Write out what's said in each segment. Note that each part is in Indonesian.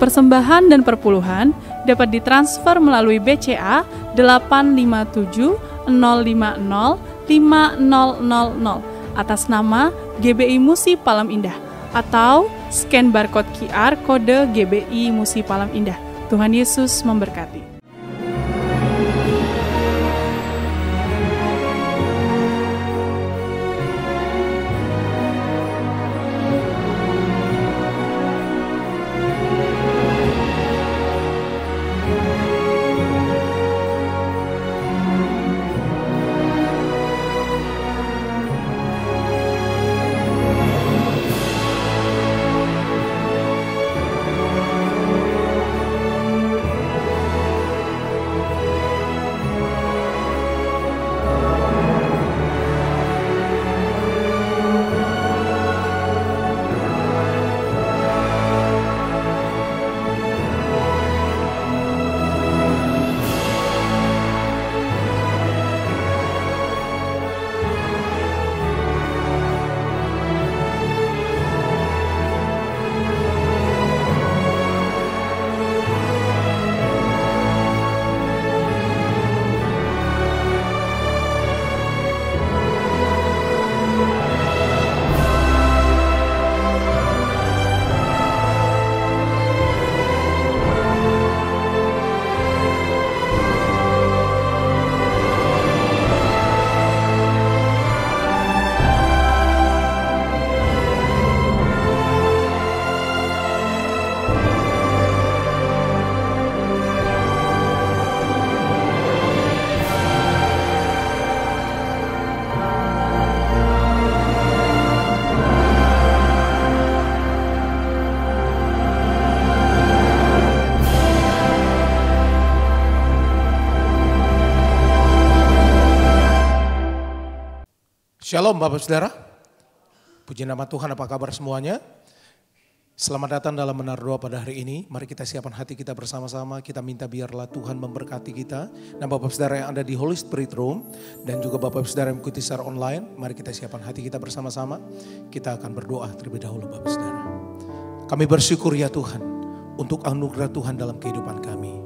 persembahan dan perpuluhan dapat ditransfer melalui BCA 857 050 5000 atas nama GBI Musi Palam Indah atau scan barcode QR kode GBI Musi Palam Indah. Tuhan Yesus memberkati. Shalom Bapak Saudara, puji nama Tuhan, apa kabar semuanya? Selamat datang dalam Menara Doa pada hari ini. Mari kita siapkan hati kita bersama-sama, kita minta biarlah Tuhan memberkati kita. Dan Bapak Saudara yang ada di Holy Spirit Room dan juga Bapak Saudara yang mengikuti secara online, mari kita siapkan hati kita bersama-sama. Kita akan berdoa terlebih dahulu Bapak Saudara. Kami bersyukur ya Tuhan untuk anugerah Tuhan dalam kehidupan kami.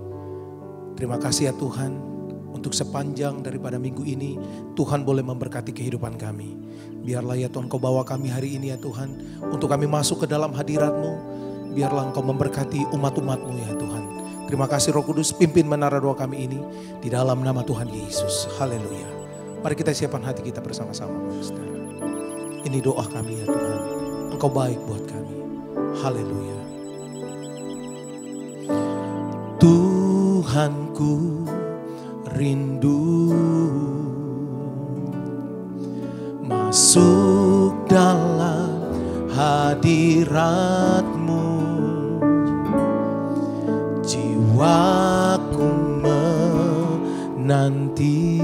Terima kasih ya Tuhan. Untuk sepanjang daripada minggu ini, Tuhan boleh memberkati kehidupan kami. Biarlah ya Tuhan Kau bawa kami hari ini ya Tuhan, untuk kami masuk ke dalam hadirat-Mu. Biarlah Engkau memberkati umat-umat-Mu ya Tuhan. Terima kasih Roh Kudus, pimpin menara doa kami ini di dalam nama Tuhan Yesus. Haleluya. Mari kita siapkan hati kita bersama-sama. Saudara. Ini doa kami ya Tuhan. Engkau baik buat kami. Haleluya. Tuhanku rindu masuk dalam hadirat-Mu, jiwaku menanti,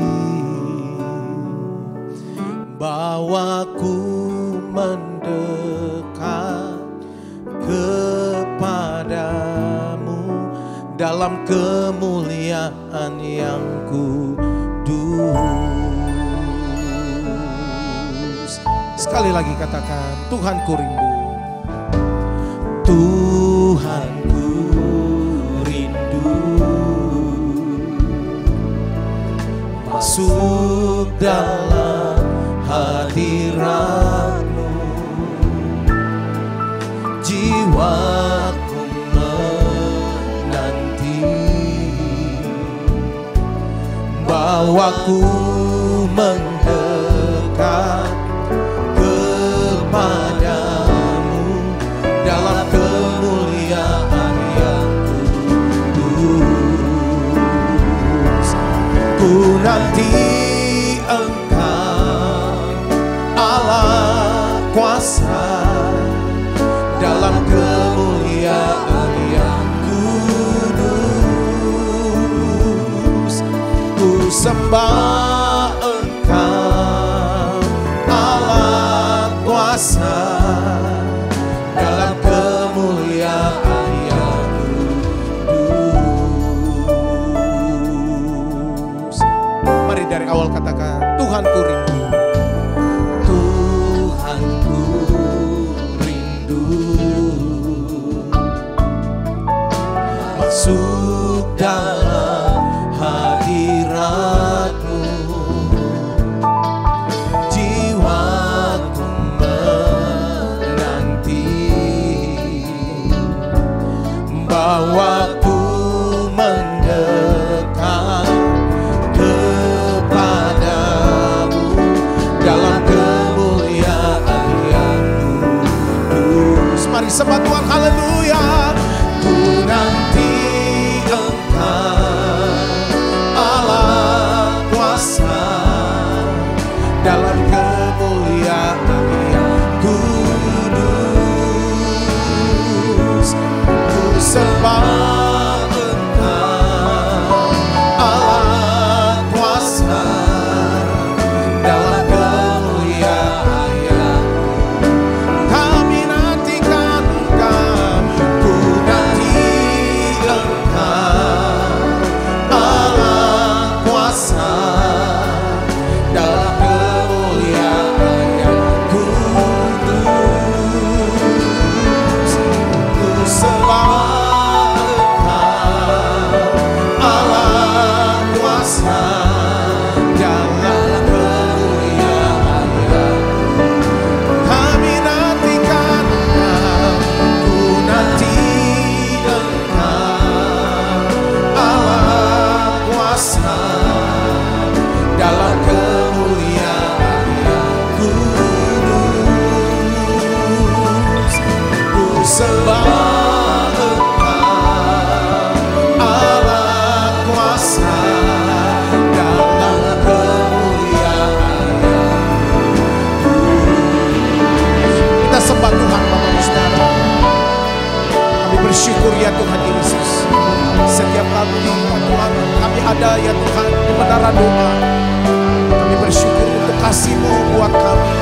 bawaku mendekat kepadamu dalam kemuliaan yang kudus. Sekali lagi katakan, Tuhanku rindu. Tuhanku rindu masuk dalam hadirat-Mu, jiwaku menanti, bawaku mendekat kepadamu dalam kemuliaan yang kudus. Ku nanti Engkau Allah kuasa dalam kemuliaan yang kudus. Ku sembah Engkau Allah kuasa dalam kemuliaan yang kudus. Mari dari awal katakan, Tuhanku rindu. Tuhanku rindu waktu mendekat kepadamu dalam kemuliaan yang kudus. Mari sembah Tuhan, haleluya. Ku nanti Engkau Allah kuasa dalam kemuliaan yang kudus. Ku sembah Engkau Allah kuasa dalam kemuliaan yang kami nantikan Engkau. Ku nanti Engkau Allah kuasa dalam kemuliaan yang kudus. Ku sembah Engkau Allah kuasa dalam kemuliaan yang kami nantikan Engkau. Ku nanti Engkau Allah kuasa dalam kemuliaan yang kudus. Ku sembah Engkau Allah kuasa dalam kemuliaan yang kudus. Kita sembah Tuhan Bapak Ibu Saudara. Kami bersyukur ya Tuhan Yesus. Setiap kali Tuhan kami ada ya Tuhan di menara doa, kami bersyukur untuk kasih-Mu buat kami.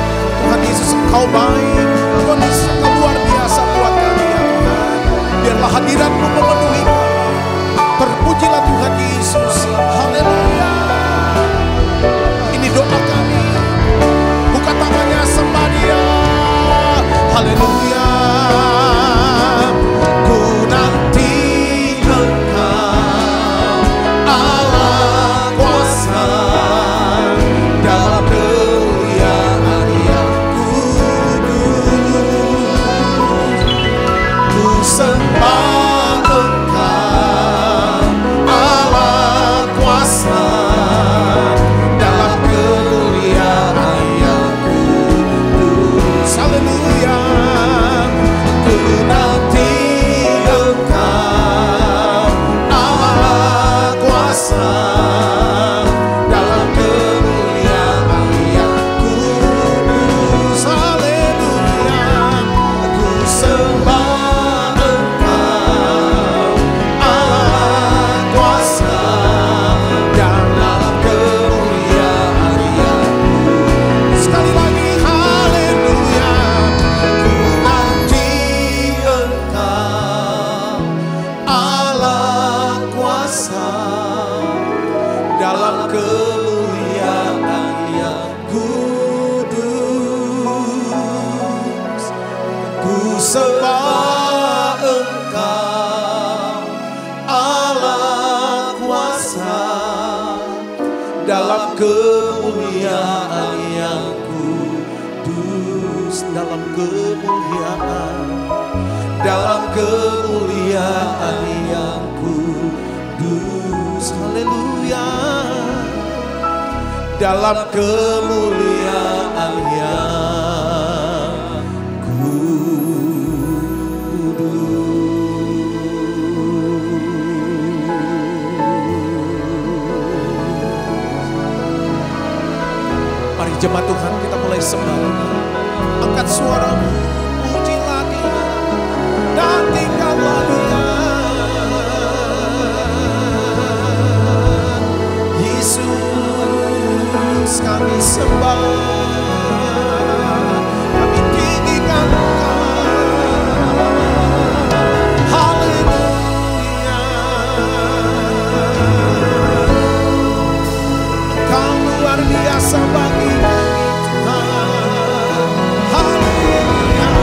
Tuhan Yesus, Engkau baik. Tuhan Yesus, Engkau luar biasa buat kami ya Tuhan. Biarlah hadirat-Mu memenuhi kami. Terpujilah Tuhan Yesus. Haleluya. Ini doa kami. Buka tangannya, sembah Dia. Haleluya. Ku nanti Engkau Allah kuasa dalam kemuliaan yang kudus. Ku sembah Engkau Allah kuasa dalam kemuliaan yang kudus. Haleluya. Ku nanti Engkau Allah kuasa dalam kemuliaan yang kudus. Haleluya. Ku sembah Engkau Allah kuasa dalam kemuliaan yang kudus. Sekali lagi, haleluya. Ku nanti Engkau Allah kuasa dalam kemuliaan yang kudus. Ku sembah Engkau Allah kuasa dalam kemuliaan yang kudus. Dalam kemuliaan yang kudus. Haleluya. Dalam kemuliaan yang kudus. Mari jemaat Tuhan, kita mulai sembah. Angkat suaramu, pujilah Dia, nantikanlah Dia. Yesus, kami sembah, kami tinggikan Engkau. Haleluya. Engkau luar biasa bagi kami Tuhan. Haleluya.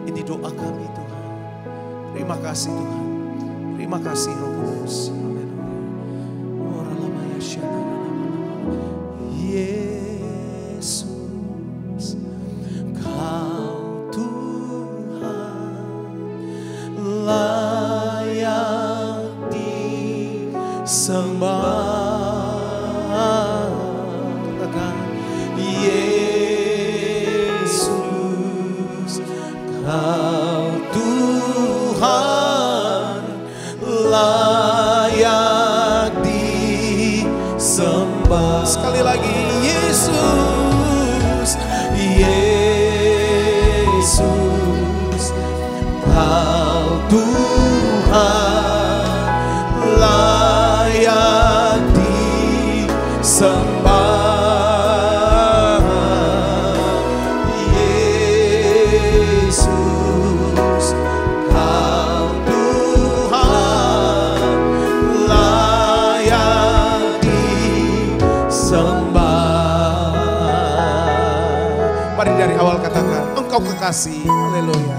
Ini doa kami Tuhan. Terima kasih Tuhan. Terima kasih Roh Kudus. Yesus, Kau Tuhan layak disembah. Katakan Yesus, Kau Tuhan layak disembah. Sekali lagi, Yesus, Yesus, Kau Tuhan layak disembah. Yesus, Kau Tuhan layak disembah. Mari dari awal katakan, Engkau kekasih. Haleluya.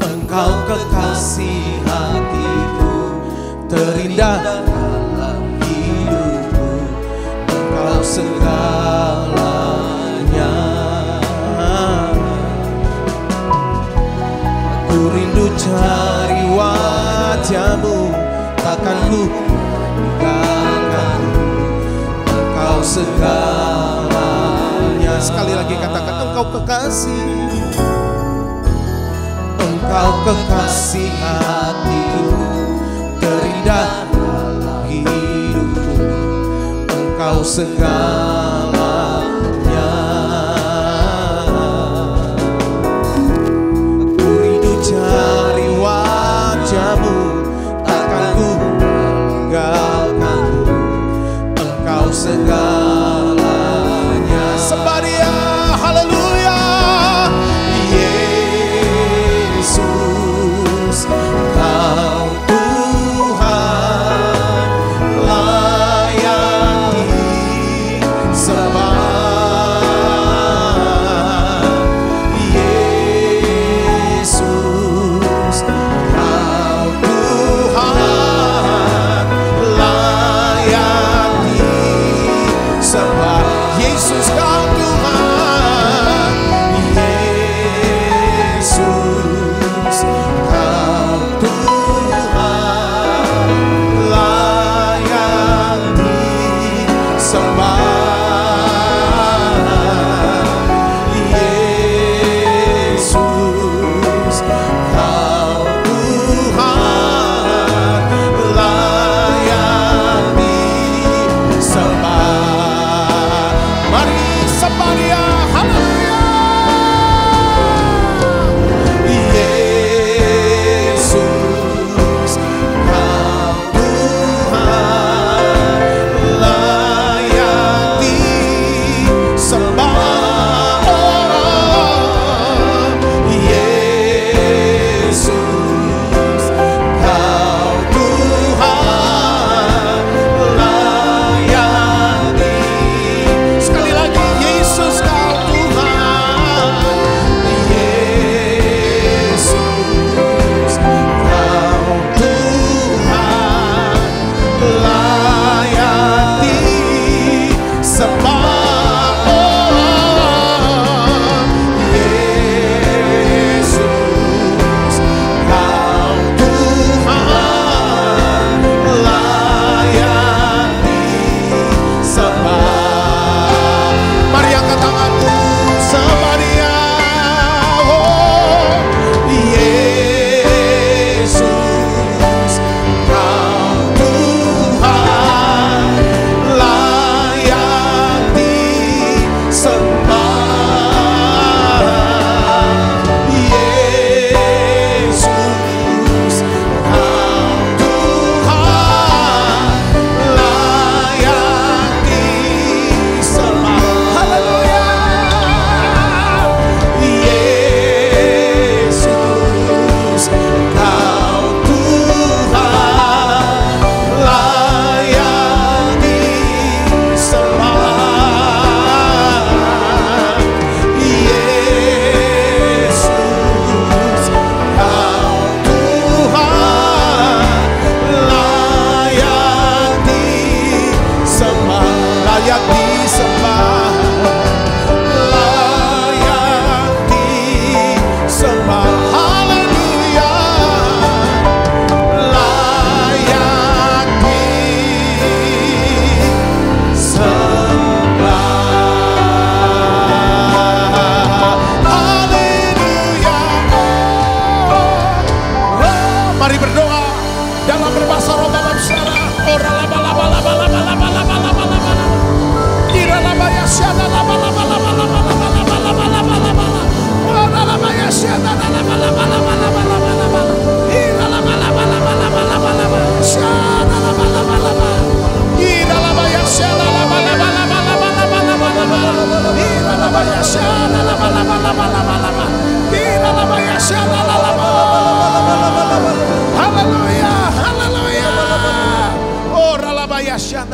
Engkau kekasih hatiku, terindah dalam hidupku. Engkau segalanya. Ku rindu cari wajah-Mu, takkan ku tinggalkan-Mu. Engkau segalanya. Sekali lagi katakan, Engkau kekasih. Engkau kekasih hatiku, terindah dalam hidupku. Engkau segalanya. Ku rindu cari wajah-Mu, takkan ku tinggalkan-Mu. Engkau segalanya. Sembah Dia, haleluya. Yesus, Kau Tuhan layak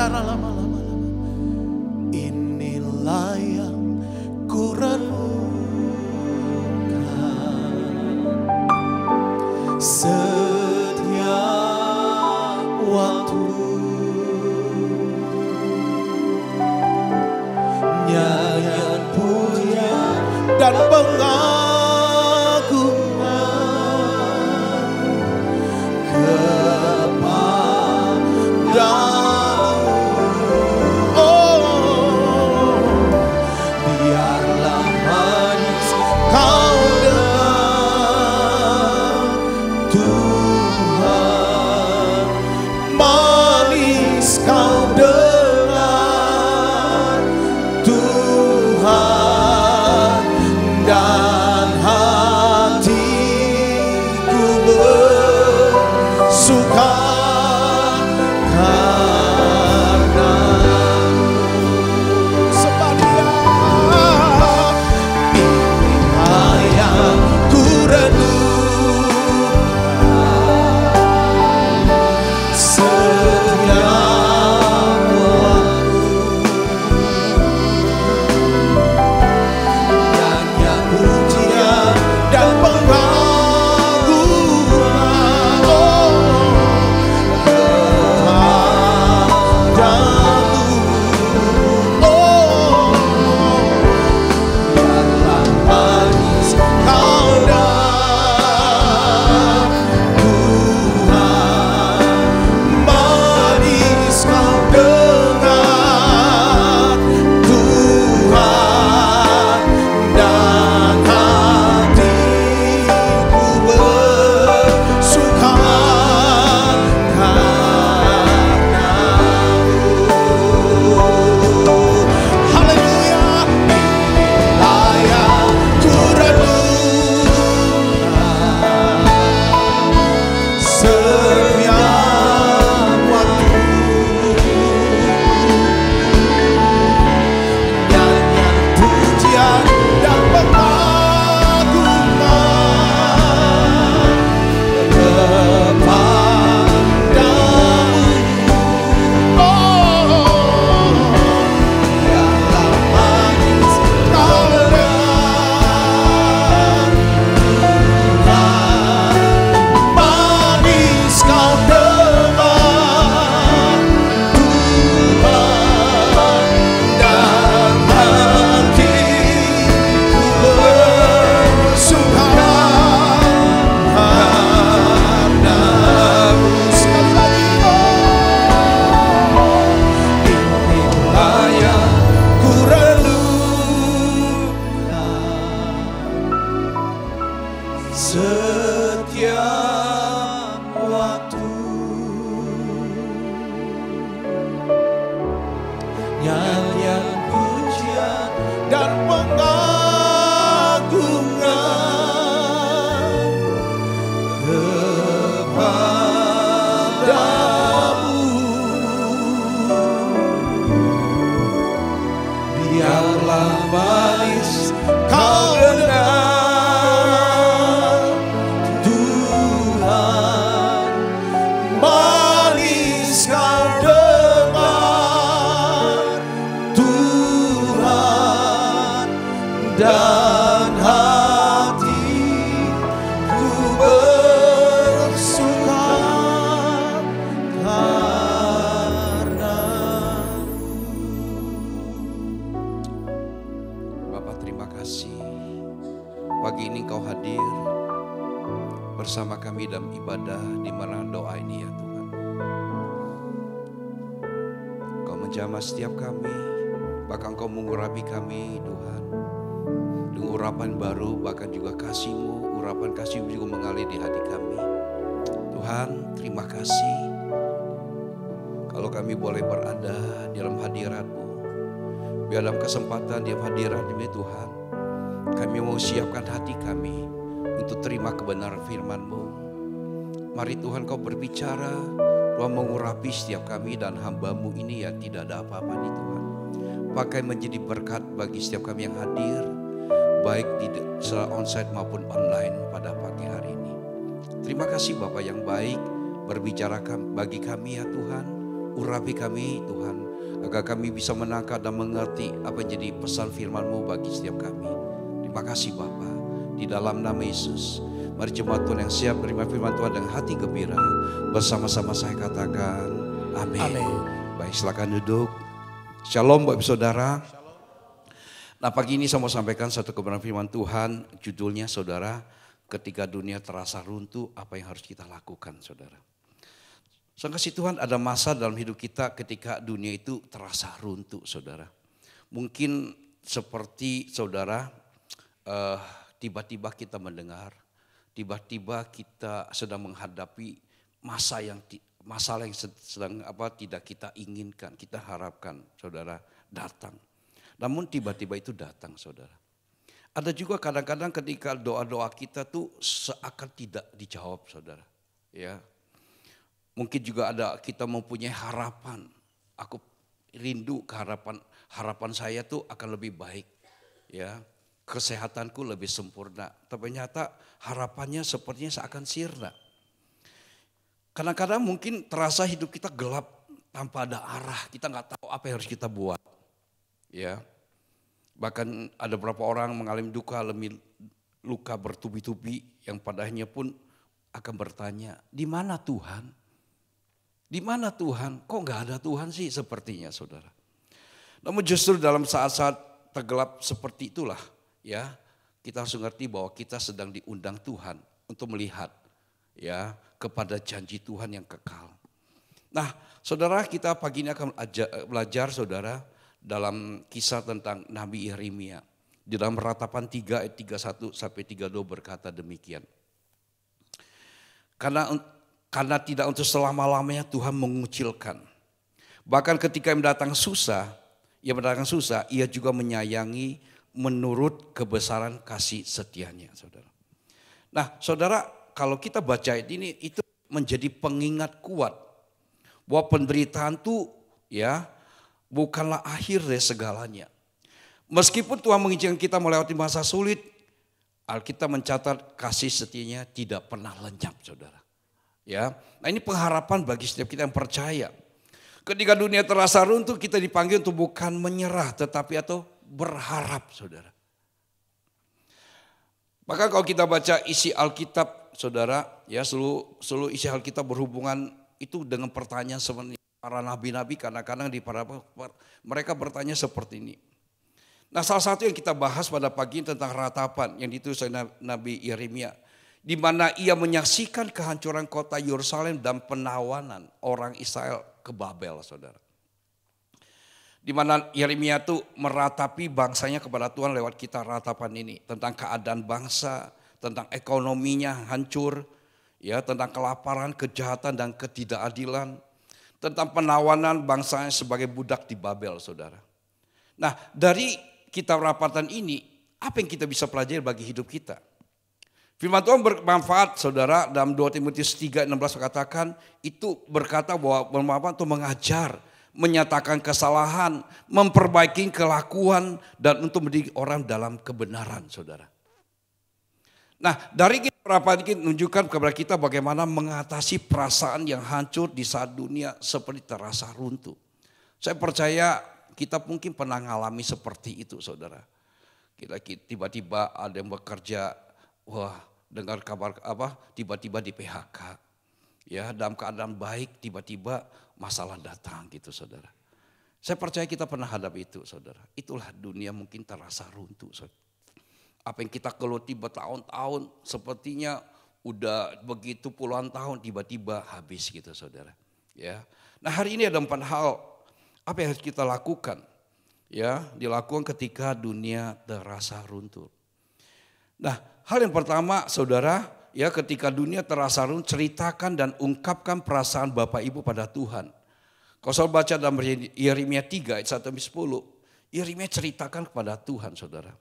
lama-lama. Inilah yang ku renungkan setiap waktu, nyanyian pujian dan pengagungan kepadamu. Oh, biarlah manis kau dengar Tuhan, manis kau dengar Tuhan, dan hatiku bersuka karena-Mu. Sembah Dia. Inilah yang ku renungkan setiap waktu, nyanyian pujian dan pengagungan, oh, kepadamu. Oh, biarlah manis kau dengar Tuhan, manis kau dengar Tuhan, dan hatiku bersuka karena-Mu. Haleluya. Inilah yang ku renungkan setiap waktu, nyanyian pujian dan pengagungan kepadamu. Oh, biarlah manis kau dengar Tuhan, manis kau dengar Tuhan, dan hatiku bersuka karena-Mu. Sekali lagi, oh, inilah yang ku renungkan setiap waktu, nyanyian pujian dan pengagungan kepadamu. Biarlah manis kau dengar Tuhan, manis kau dengar Tuhan, dan hatiku bersuka karena-Mu. Bapak, terima kasih pagi ini Kau hadir bersama kami dalam ibadah di mana doa ini ya Tuhan. Kau menjamah setiap kami, bahkan Kau mengurapi kami Tuhan dengan urapan baru, bahkan juga kasih-Mu, urapan kasih-Mu juga mengalir di hati kami. Tuhan, terima kasih kalau kami boleh berada di dalam hadirat-Mu. Biar dalam kesempatan di dalam hadirat ini Tuhan, kami mau siapkan hati kami untuk terima kebenaran firman-Mu. Mari Tuhan Kau berbicara, Tuhan mengurapi setiap kami dan hamba-Mu ini yang tidak ada apa-apa nih Tuhan. Pakai menjadi berkat bagi setiap kami yang hadir, baik di secara onsite maupun online pada pagi hari ini. Terima kasih Bapak yang baik, berbicara bagi kami ya Tuhan, urapi kami Tuhan, agar kami bisa menangkap dan mengerti apa yang jadi pesan firman-Mu bagi setiap kami. Terima kasih Bapa, di dalam nama Yesus. Mari jemaat Tuhan yang siap menerima firman Tuhan dengan hati gembira, bersama-sama saya katakan amin. Amin. Baik, silakan duduk. Shalom Bapak Saudara. Nah, pagi ini saya mau sampaikan satu kebenaran firman Tuhan, judulnya saudara, ketika dunia terasa runtuh, apa yang harus kita lakukan saudara. Saudara kasih Tuhan, ada masa dalam hidup kita ketika dunia itu terasa runtuh saudara. Mungkin seperti saudara, tiba-tiba kita mendengar, tiba-tiba kita sedang menghadapi masalah yang sedang tidak kita inginkan, kita harapkan saudara datang. Namun tiba-tiba itu datang saudara. Ada juga kadang-kadang ketika doa-doa kita tuh seakan tidak dijawab saudara. Ya, mungkin juga ada kita mempunyai harapan. Aku rindu ke harapan saya tuh akan lebih baik. Ya, kesehatanku lebih sempurna. Tapi ternyata harapannya sepertinya seakan sirna. Kadang-kadang mungkin terasa hidup kita gelap tanpa ada arah. Kita nggak tahu apa yang harus kita buat. Ya, bahkan ada beberapa orang mengalami duka, alami luka bertubi-tubi yang padanya pun akan bertanya, di mana Tuhan? Di mana Tuhan? Kok nggak ada Tuhan sih sepertinya saudara. Namun justru dalam saat-saat tergelap seperti itulah ya, kita harus mengerti bahwa kita sedang diundang Tuhan untuk melihat ya kepada janji Tuhan yang kekal. Nah saudara, kita pagi ini akan belajar saudara dalam kisah tentang Nabi Yeremia. Di dalam Ratapan 3 ayat 31 sampai 32 berkata demikian. Karena tidak untuk selama-lamanya Tuhan mengucilkan. Bahkan ketika mendatang susah, ia juga menyayangi menurut kebesaran kasih setianya saudara. Nah saudara, kalau kita baca ini itu menjadi pengingat kuat bahwa penderitaan itu ya bukanlah akhir dari segalanya. Meskipun Tuhan mengizinkan kita melewati masa sulit, Alkitab mencatat kasih setianya tidak pernah lenyap saudara. Ya, nah ini pengharapan bagi setiap kita yang percaya. Ketika dunia terasa runtuh, kita dipanggil untuk bukan menyerah tetapi atau berharap saudara. Maka kalau kita baca isi Alkitab saudara, ya seluruh isi Alkitab berhubungan itu dengan pertanyaan seperti para nabi-nabi. Kadang-kadang mereka bertanya seperti ini. Nah salah satu yang kita bahas pada pagi ini tentang ratapan yang ditulis oleh Nabi Yeremia. Di mana ia menyaksikan kehancuran kota Yerusalem dan penawanan orang Israel ke Babel saudara. Di mana Yeremia itu meratapi bangsanya kepada Tuhan lewat kitab ratapan ini. Tentang keadaan bangsa, tentang ekonominya hancur, ya, tentang kelaparan, kejahatan dan ketidakadilan. Tentang penawanan bangsanya sebagai budak di Babel saudara. Nah dari kitab ratapan ini, apa yang kita bisa pelajari bagi hidup kita? Firman Tuhan bermanfaat saudara, dalam 2 Timotius 3:16 katakan, itu berkata bahwa bermanfaat untuk mengajar, menyatakan kesalahan, memperbaiki kelakuan dan untuk mendidik orang dalam kebenaran saudara. Nah dari ratapan ini menunjukkan kepada kita bagaimana mengatasi perasaan yang hancur di saat dunia seperti terasa runtuh. Saya percaya kita mungkin pernah mengalami seperti itu saudara. Kita tiba-tiba ada yang bekerja, wah dengar kabar tiba-tiba di PHK. Ya dalam keadaan baik tiba-tiba masalah datang gitu saudara. Saya percaya kita pernah hadapi itu saudara. Itulah dunia mungkin terasa runtuh saudara. Apa yang kita geluti bertahun-tahun sepertinya udah begitu puluhan tahun tiba-tiba habis gitu saudara. Ya. Nah hari ini ada 4 hal apa yang harus kita lakukan. Ya, dilakukan ketika dunia terasa runtuh. Nah hal yang pertama saudara, ya ketika dunia terasa runtuh, ceritakan dan ungkapkan perasaan Bapak Ibu pada Tuhan. Kalau saudara baca dalam Yeremia 3 ayat 1-10, Yeremia ceritakan kepada Tuhan saudara.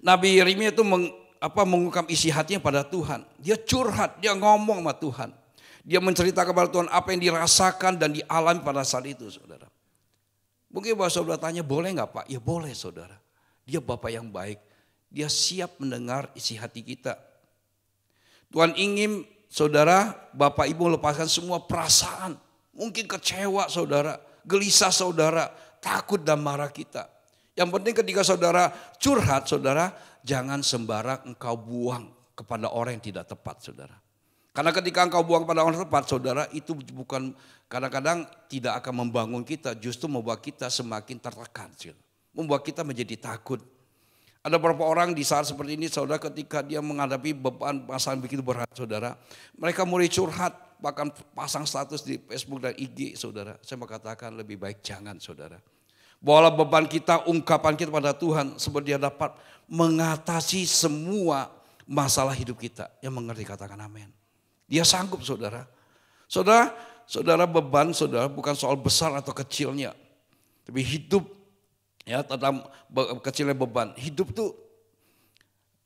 Nabi Yeremia itu mengungkap isi hatinya pada Tuhan. Dia curhat, dia ngomong sama Tuhan. Dia menceritakan kepada Tuhan apa yang dirasakan dan dialami pada saat itu saudara. Mungkin bahwa saudara tanya, boleh gak Pak? Ya boleh saudara. Dia Bapak yang baik. Dia siap mendengar isi hati kita. Tuhan ingin saudara, Bapak Ibu melepaskan semua perasaan. Mungkin kecewa saudara, gelisah saudara, takut dan marah kita. Yang penting ketika saudara curhat saudara, jangan sembarang engkau buang kepada orang yang tidak tepat saudara. Karena ketika engkau buang kepada orang tepat saudara, itu bukan kadang-kadang tidak akan membangun kita, justru membuat kita semakin tertekan. Membuat kita menjadi takut. Ada beberapa orang di saat seperti ini saudara, ketika dia menghadapi beban masalah begitu berat saudara, mereka mulai curhat, bahkan pasang status di Facebook dan IG saudara. Saya mau katakan lebih baik jangan saudara. Bawalah beban kita, ungkapan kita pada Tuhan, sebab Dia dapat mengatasi semua masalah hidup kita. Yang mengerti katakan amin. Dia sanggup saudara. Saudara beban saudara bukan soal besar atau kecilnya. Tapi hidup ya tentang kecilnya beban. Hidup tuh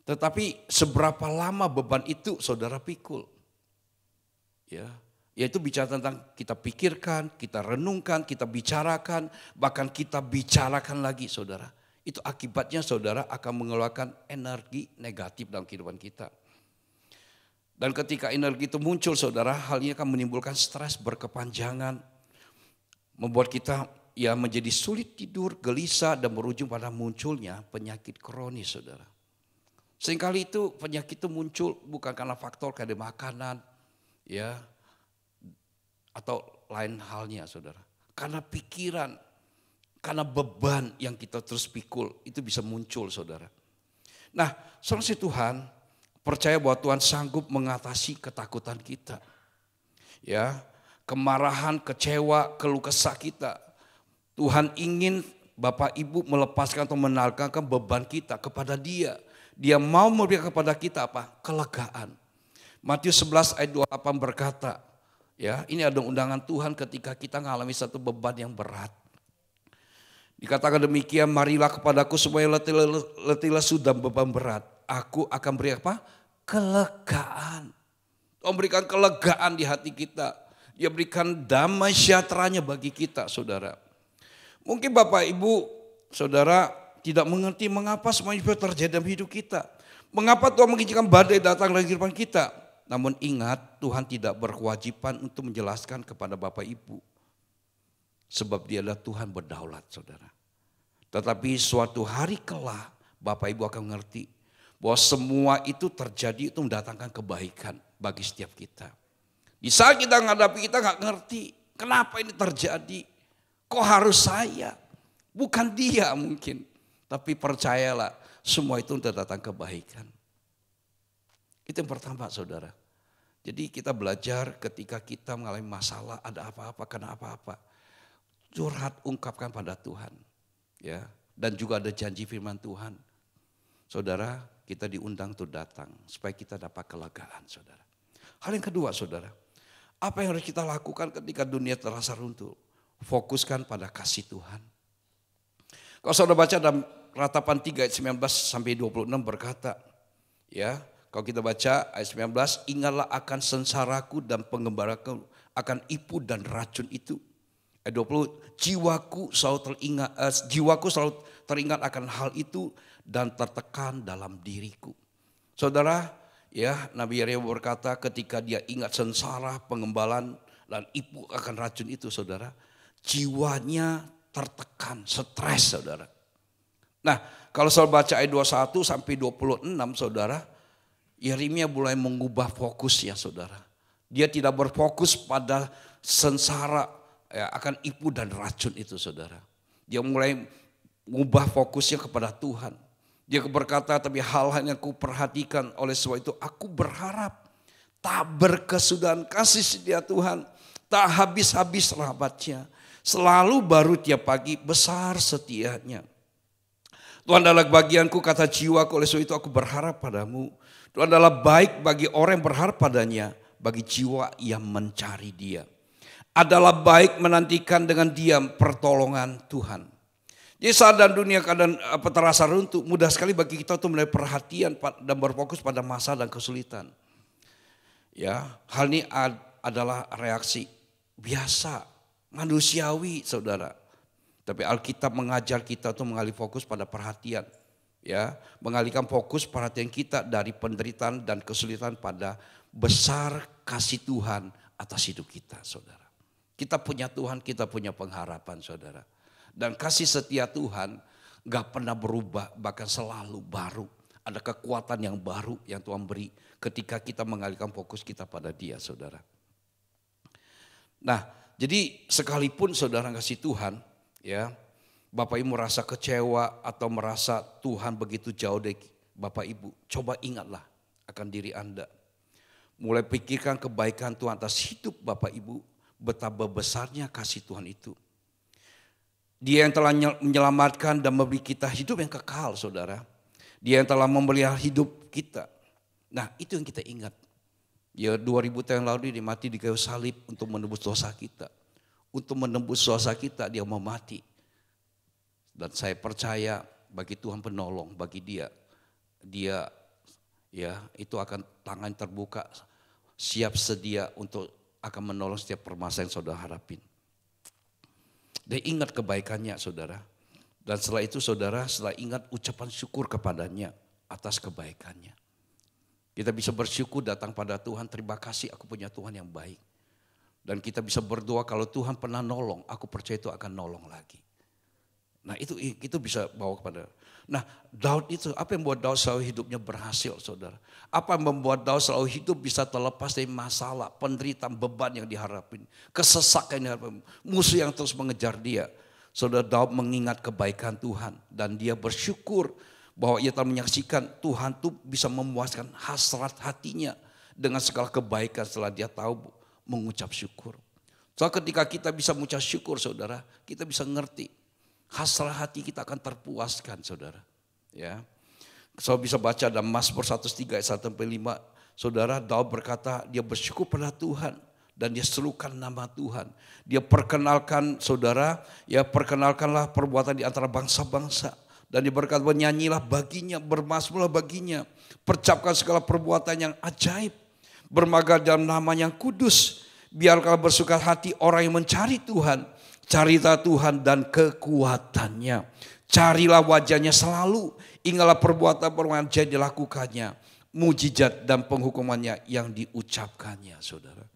tetapi seberapa lama beban itu saudara pikul. Ya, yaitu bicara tentang kita pikirkan, kita renungkan, kita bicarakan, bahkan kita bicarakan lagi saudara. Itu akibatnya saudara akan mengeluarkan energi negatif dalam kehidupan kita. Dan ketika energi itu muncul saudara, hal ini akan menimbulkan stres berkepanjangan. Membuat kita ya menjadi sulit tidur, gelisah dan berujung pada munculnya penyakit kronis saudara. Seringkali itu penyakit itu muncul bukan karena faktor kayak makanan ya atau lain halnya saudara. Karena pikiran, karena beban yang kita terus pikul itu bisa muncul saudara. Nah saudara Tuhan percaya bahwa Tuhan sanggup mengatasi ketakutan kita. Ya, kemarahan, kecewa, keluh kesah kita. Tuhan ingin Bapak Ibu melepaskan atau menanggalkan beban kita kepada Dia. Dia mau memberikan kepada kita apa? Kelegaan. Matius 11 ayat 28 berkata, ya, ini ada undangan Tuhan ketika kita mengalami satu beban yang berat. Dikatakan demikian, marilah kepadaku semua yang letih lesu dan beban berat. Aku akan beri apa? Kelegaan. Tuhan berikan kelegaan di hati kita. Dia berikan damai sejahteranya bagi kita saudara. Mungkin Bapak Ibu saudara tidak mengerti mengapa semua itu terjadi dalam hidup kita. Mengapa Tuhan mengizinkan badai datang dalam kehidupan kita. Namun ingat Tuhan tidak berkewajiban untuk menjelaskan kepada Bapak Ibu. Sebab Dia adalah Tuhan berdaulat saudara. Tetapi suatu hari kelak Bapak Ibu akan mengerti bahwa semua itu terjadi itu mendatangkan kebaikan bagi setiap kita. Di saat kita menghadapi kita nggak ngerti kenapa ini terjadi. Kok harus saya? Bukan dia mungkin. Tapi percayalah semua itu datang kebaikan. Itu yang pertama saudara. Jadi kita belajar ketika kita mengalami masalah, ada apa-apa, kena apa-apa. Curhat, ungkapkan pada Tuhan. Ya, dan juga ada janji firman Tuhan. Saudara, kita diundang untuk datang supaya kita dapat kelegaan saudara. Hal yang kedua saudara, apa yang harus kita lakukan ketika dunia terasa runtuh? Fokuskan pada kasih Tuhan. Kalau saudara baca dalam Ratapan 3 ayat 19 sampai 26 berkata, ya, kalau kita baca ayat 19, ingatlah akan sengsaraku dan pengembaraku, akan ipu dan racun itu. Ayat 20, jiwaku selalu teringat akan hal itu dan tertekan dalam diriku. Saudara, ya, Nabi Yeremia berkata ketika dia ingat sengsara, pengembalan dan ipu akan racun itu saudara, jiwanya tertekan, stres saudara. Nah, kalau saudara baca ayat 21 sampai 26 saudara, Yeremia mulai mengubah fokus ya saudara. Dia tidak berfokus pada sengsara ya, akan ipu dan racun itu saudara. Dia mulai mengubah fokusnya kepada Tuhan. Dia berkata, tapi hal yang aku perhatikan oleh sebab itu aku berharap tak berkesudahan kasih setia Tuhan, tak habis-habis rahmatnya, selalu baru tiap pagi besar setianya. Tuhan adalah bagianku kata jiwaku, oleh sebab itu aku berharap padamu. Tuhan adalah baik bagi orang yang berharap padanya, bagi jiwa yang mencari Dia. Adalah baik menantikan dengan diam pertolongan Tuhan. Jadi saat dan dunia keadaan terasa runtuh, mudah sekali bagi kita untuk mulai perhatian dan berfokus pada masalah dan kesulitan. Ya, hal ini adalah reaksi biasa, manusiawi saudara. Tapi Alkitab mengajar kita untuk mengalih fokus pada perhatian. Ya, mengalihkan fokus perhatian kita dari penderitaan dan kesulitan pada besar kasih Tuhan atas hidup kita saudara. Kita punya Tuhan, kita punya pengharapan saudara. Dan kasih setia Tuhan gak pernah berubah, bahkan selalu baru. Ada kekuatan yang baru yang Tuhan beri ketika kita mengalihkan fokus kita pada Dia saudara. Nah jadi sekalipun saudara kasih Tuhan ya, Bapak Ibu merasa kecewa atau merasa Tuhan begitu jauh dari Bapak Ibu, coba ingatlah akan diri Anda. Mulai pikirkan kebaikan Tuhan atas hidup Bapak Ibu, betapa besarnya kasih Tuhan itu. Dia yang telah menyelamatkan dan memberi kita hidup yang kekal saudara. Dia yang telah memelihara hidup kita. Nah itu yang kita ingat. Ya 2000 tahun lalu dia mati di kayu salib untuk menebus dosa kita. Untuk menembus dosa kita dia mau mati. Dan saya percaya bagi Tuhan penolong, bagi dia ya itu akan tangan terbuka, siap sedia untuk akan menolong setiap permasalahan yang saudara hadapin. Dan ingat kebaikannya saudara. Dan setelah itu saudara, setelah ingat ucapan syukur kepadanya atas kebaikannya. Kita bisa bersyukur datang pada Tuhan, terima kasih aku punya Tuhan yang baik. Dan kita bisa berdoa kalau Tuhan pernah nolong, aku percaya itu akan nolong lagi. Nah itu bisa bawa kepada. Nah Daud itu, apa yang membuat Daud selalu hidupnya berhasil saudara? Apa yang membuat Daud selalu hidup bisa terlepas dari masalah, penderitaan, beban yang diharapin. Kesesakan yang diharapin, musuh yang terus mengejar dia. Saudara Daud mengingat kebaikan Tuhan dan dia bersyukur bahwa ia telah menyaksikan Tuhan tuh bisa memuaskan hasrat hatinya dengan segala kebaikan setelah dia tahu mengucap syukur. So ketika kita bisa mengucap syukur saudara, kita bisa ngerti hasrat hati kita akan terpuaskan saudara. Ya, so bisa baca dalam Mazmur 103 ayat 1-5, saudara Daud berkata dia bersyukur pada Tuhan. Dan dia serukan nama Tuhan. Dia perkenalkan saudara, ya perkenalkanlah perbuatan di antara bangsa-bangsa. Dan dia berkata bernyanyilah baginya, bermazmurlah baginya. Percapkan segala perbuatan yang ajaib. Bermegah dalam nama yang kudus. Biarkanlah bersuka hati orang yang mencari Tuhan. Carilah Tuhan dan kekuatannya. Carilah wajahnya selalu. Ingatlah perbuatan-perbuatan yang dilakukannya. Mujizat dan penghukumannya yang diucapkannya saudara.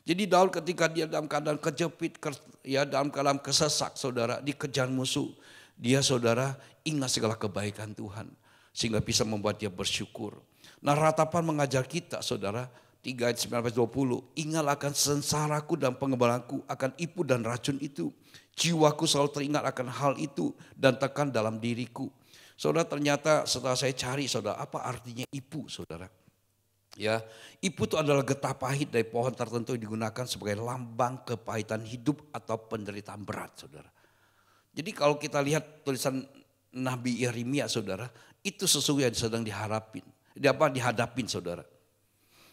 Jadi Daud ketika dia dalam keadaan kejepit, ya dalam keadaan kesesak saudara, dikejar musuh. Dia saudara ingat segala kebaikan Tuhan. Sehingga bisa membuat dia bersyukur. Nah ratapan mengajar kita saudara, 3 ayat 19-20. Ingatlah akan sengsaraku dan pengembalaanku, akan ipu dan racun itu. Jiwaku selalu teringat akan hal itu dan tekan dalam diriku. Saudara ternyata setelah saya cari saudara, apa artinya ipu saudara? Ya, ipu itu adalah getah pahit dari pohon tertentu yang digunakan sebagai lambang kepahitan hidup atau penderitaan berat, saudara. Jadi kalau kita lihat tulisan Nabi Yeremia, saudara, itu sesungguhnya sedang dihadapin, saudara.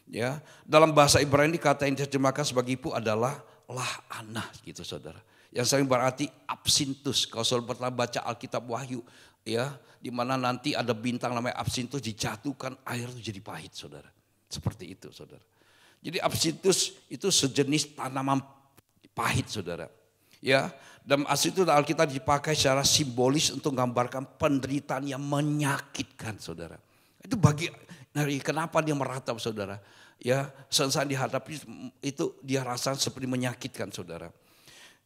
Ya, dalam bahasa Ibrani kata yang diterjemahkan sebagai ipu adalah lah-anah, gitu, saudara. Yang sering berarti absintus. Kalau saudara pernah baca Alkitab Wahyu, ya, di mana nanti ada bintang namanya absintus dijatuhkan, air itu jadi pahit, saudara. Seperti itu saudara. Jadi absintus itu sejenis tanaman pahit saudara. Ya, dalam asli itu Alkitab dipakai secara simbolis untuk menggambarkan penderitaan yang menyakitkan saudara. Itu bagi kenapa dia meratap saudara. Ya, saat dihadapi itu dia rasakan seperti menyakitkan saudara.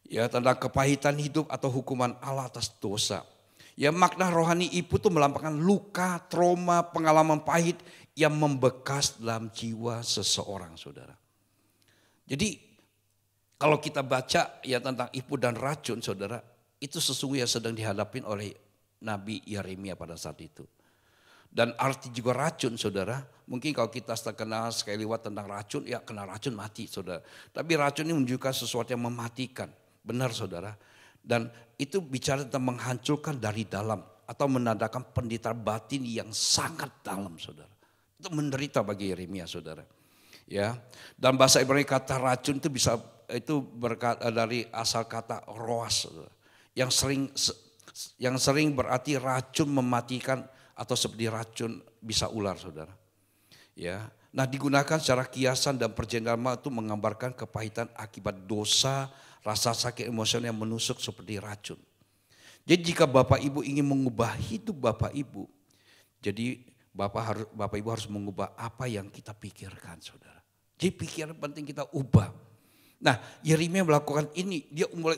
Ya, tentang kepahitan hidup atau hukuman Allah atas dosa. Ya, makna rohani ipu itu melambangkan luka, trauma, pengalaman pahit yang membekas dalam jiwa seseorang saudara. Jadi kalau kita baca ya tentang ipu dan racun saudara, itu sesungguhnya sedang dihadapin oleh Nabi Yeremia pada saat itu. Dan arti juga racun saudara, mungkin kalau kita kenal sekali lewat tentang racun, ya kena racun mati saudara. Tapi racun ini menunjukkan sesuatu yang mematikan, benar saudara. Dan itu bicara tentang menghancurkan dari dalam atau menandakan penderitaan batin yang sangat dalam saudara. Itu menderita bagi Yeremia saudara. Ya, dalam bahasa Ibrani kata racun itu bisa dari asal kata roas saudara. Yang sering berarti racun mematikan atau seperti racun bisa ular saudara. Ya, nah digunakan secara kiasan dan perjanjian lama itu menggambarkan kepahitan akibat dosa, rasa sakit emosional yang menusuk seperti racun. Jadi jika Bapak Ibu ingin mengubah hidup Bapak Ibu, jadi Bapak Ibu harus mengubah apa yang kita pikirkan saudara. Jadi pikiran penting kita ubah. Nah, Yeremia melakukan ini, dia mulai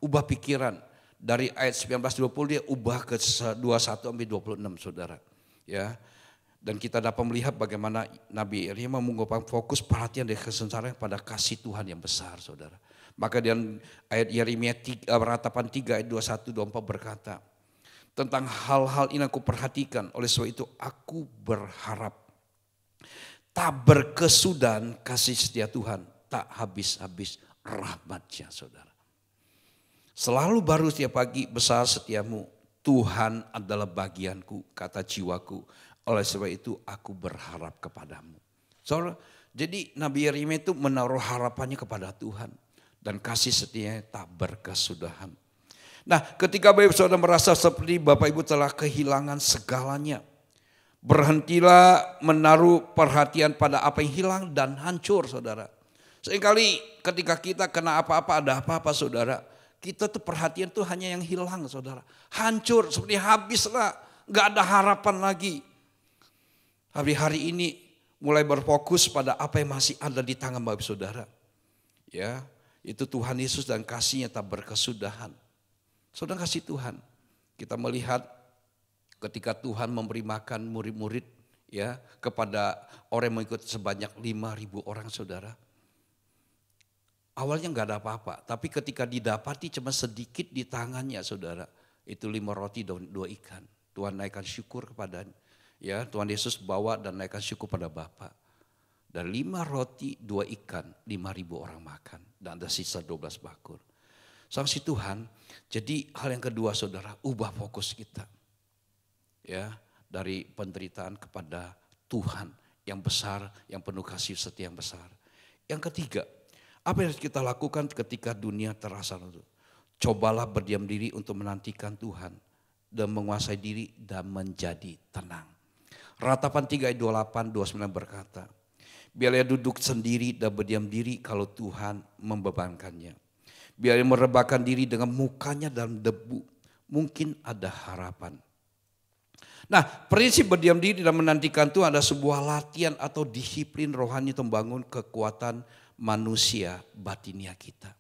ubah pikiran. Dari ayat 19-20 dia ubah ke 21-26 saudara. Ya. Dan kita dapat melihat bagaimana Nabi Yeremia mengubah fokus perhatian dari kesengsaraan pada kasih Tuhan yang besar saudara. Maka di ayat Yeremia ratapan 3 ayat 21-24 berkata, tentang hal-hal ini aku perhatikan, oleh sebab itu aku berharap tak berkesudahan kasih setia Tuhan, tak habis-habis rahmat-Nya saudara. Selalu baru setiap pagi, besar setiamu, Tuhan adalah bagianku, kata jiwaku. Oleh sebab itu aku berharap kepadamu. Saudara, jadi Nabi Yeremia itu menaruh harapannya kepada Tuhan. Dan kasih setianya tak berkesudahan. Nah, ketika Bapak Saudara merasa seperti Bapak Ibu telah kehilangan segalanya, berhentilah menaruh perhatian pada apa yang hilang dan hancur saudara. Seringkali ketika kita kena apa-apa, ada apa-apa saudara, kita tuh perhatian tuh hanya yang hilang saudara. Hancur, seperti habislah, gak ada harapan lagi. Hari-hari ini mulai berfokus pada apa yang masih ada di tangan Bapak saudara. Ya, itu Tuhan Yesus dan kasih-Nya tak berkesudahan. Saudara kasih Tuhan, kita melihat ketika Tuhan memberi makan murid-murid ya kepada orang yang mengikut sebanyak 5.000 orang saudara. Awalnya nggak ada apa-apa, tapi ketika didapati cuma sedikit di tangannya saudara, itu 5 roti dan 2 ikan. Tuhan naikkan syukur kepada ya Tuhan Yesus bawa dan naikkan syukur pada Bapa. Dan 5 roti 2 ikan 5.000 orang makan dan ada sisa 12 bakul. Saksi Tuhan, jadi hal yang kedua saudara, ubah fokus kita. Ya, dari penderitaan kepada Tuhan yang besar, yang penuh kasih setia yang besar. Yang ketiga, apa yang harus kita lakukan ketika dunia terasa runtuh? Cobalah berdiam diri untuk menantikan Tuhan dan menguasai diri dan menjadi tenang. Ratapan 3 ayat 28-29 berkata, biarlah duduk sendiri dan berdiam diri kalau Tuhan membebankannya. Biar dia merebahkan diri dengan mukanya dalam debu. Mungkin ada harapan. Nah, prinsip berdiam diri dan menantikan Tuhan ada sebuah latihan atau disiplin rohani untuk membangun kekuatan manusia batinia kita.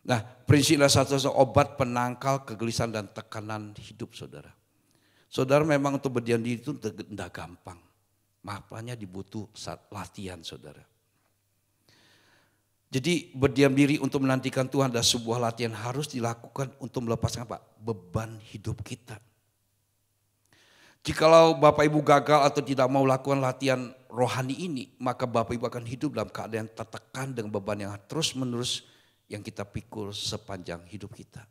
Nah, prinsiplah satu-satu obat penangkal kegelisahan dan tekanan hidup saudara. Saudara memang untuk berdiam diri itu tidak gampang. Makanya dibutuh latihan saudara. Jadi berdiam diri untuk menantikan Tuhan adalah sebuah latihan harus dilakukan untuk melepaskan apa? Beban hidup kita. Jikalau Bapak Ibu gagal atau tidak mau lakukan latihan rohani ini, maka Bapak Ibu akan hidup dalam keadaan tertekan dengan beban yang terus menerus yang kita pikul sepanjang hidup kita.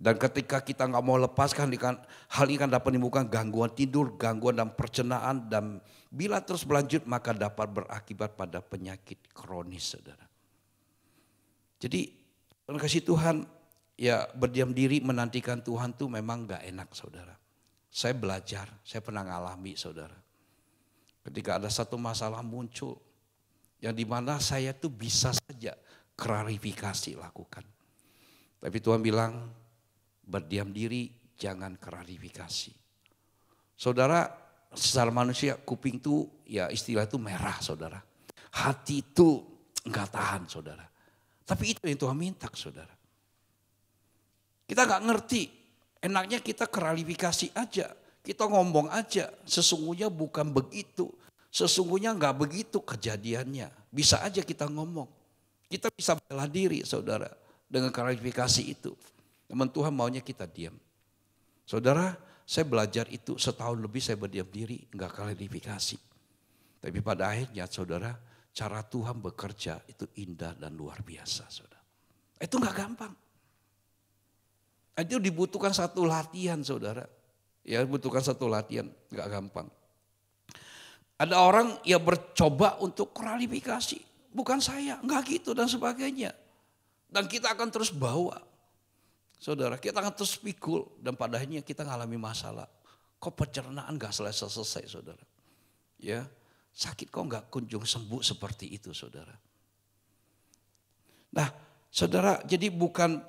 Dan ketika kita nggak mau lepaskan, hal ini kan dapat menimbulkan gangguan tidur, gangguan dalam pencernaan, dan bila terus berlanjut maka dapat berakibat pada penyakit kronis saudara. Jadi kasih Tuhan, ya berdiam diri menantikan Tuhan tuh memang gak enak saudara. Saya belajar, saya pernah ngalami saudara. Ketika ada satu masalah muncul, yang dimana saya tuh bisa saja klarifikasi lakukan. Tapi Tuhan bilang, berdiam diri jangan klarifikasi. Saudara, secara manusia kuping tuh ya istilah itu merah saudara. Hati itu gak tahan saudara. Tapi itu yang Tuhan minta saudara. Kita gak ngerti, enaknya kita klarifikasi aja, kita ngomong aja, sesungguhnya bukan begitu, sesungguhnya gak begitu kejadiannya. Bisa aja kita ngomong, kita bisa bela diri saudara dengan klarifikasi itu. Namun Tuhan maunya kita diam. Saudara, saya belajar itu setahun lebih saya berdiam diri, gak klarifikasi. Tapi pada akhirnya saudara, cara Tuhan bekerja itu indah dan luar biasa saudara. Itu gak gampang. Itu dibutuhkan satu latihan saudara. Ya dibutuhkan satu latihan, gak gampang. Ada orang yang bercoba untuk klarifikasi. Bukan saya, gak gitu dan sebagainya. Dan kita akan terus bawa. Saudara, kita akan terus pikul dan pada akhirnya kita ngalami masalah. Kok pencernaan gak selesai saudara. Ya, sakit kok gak kunjung sembuh seperti itu saudara. Nah saudara, jadi bukan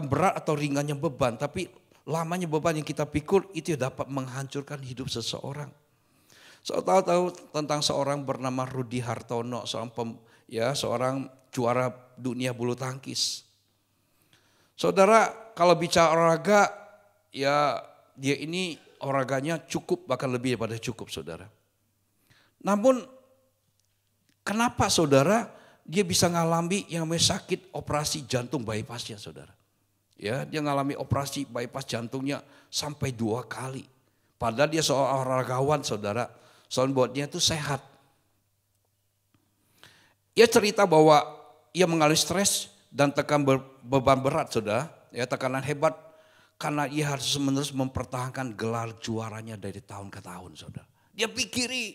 berat atau ringannya beban, tapi lamanya beban yang kita pikul itu dapat menghancurkan hidup seseorang. Saudara tahu tentang seorang bernama Rudi Hartono, seorang juara dunia bulu tangkis. Saudara, kalau bicara olahraga, ya dia ini olahraganya cukup, bahkan lebih daripada cukup, saudara. Namun, kenapa saudara dia bisa ngalami yang namanya sakit operasi jantung bypassnya, saudara? Ya, dia ngalami operasi bypass jantungnya sampai 2 kali. Padahal dia seorang olahragawan, saudara. Soalnya buat dia itu sehat. Ia cerita bahwa ia mengalami stres dan beban berat, saudara. Ya, tekanan hebat karena ia harus menerus mempertahankan gelar juaranya dari tahun ke tahun, saudara. Dia pikiri,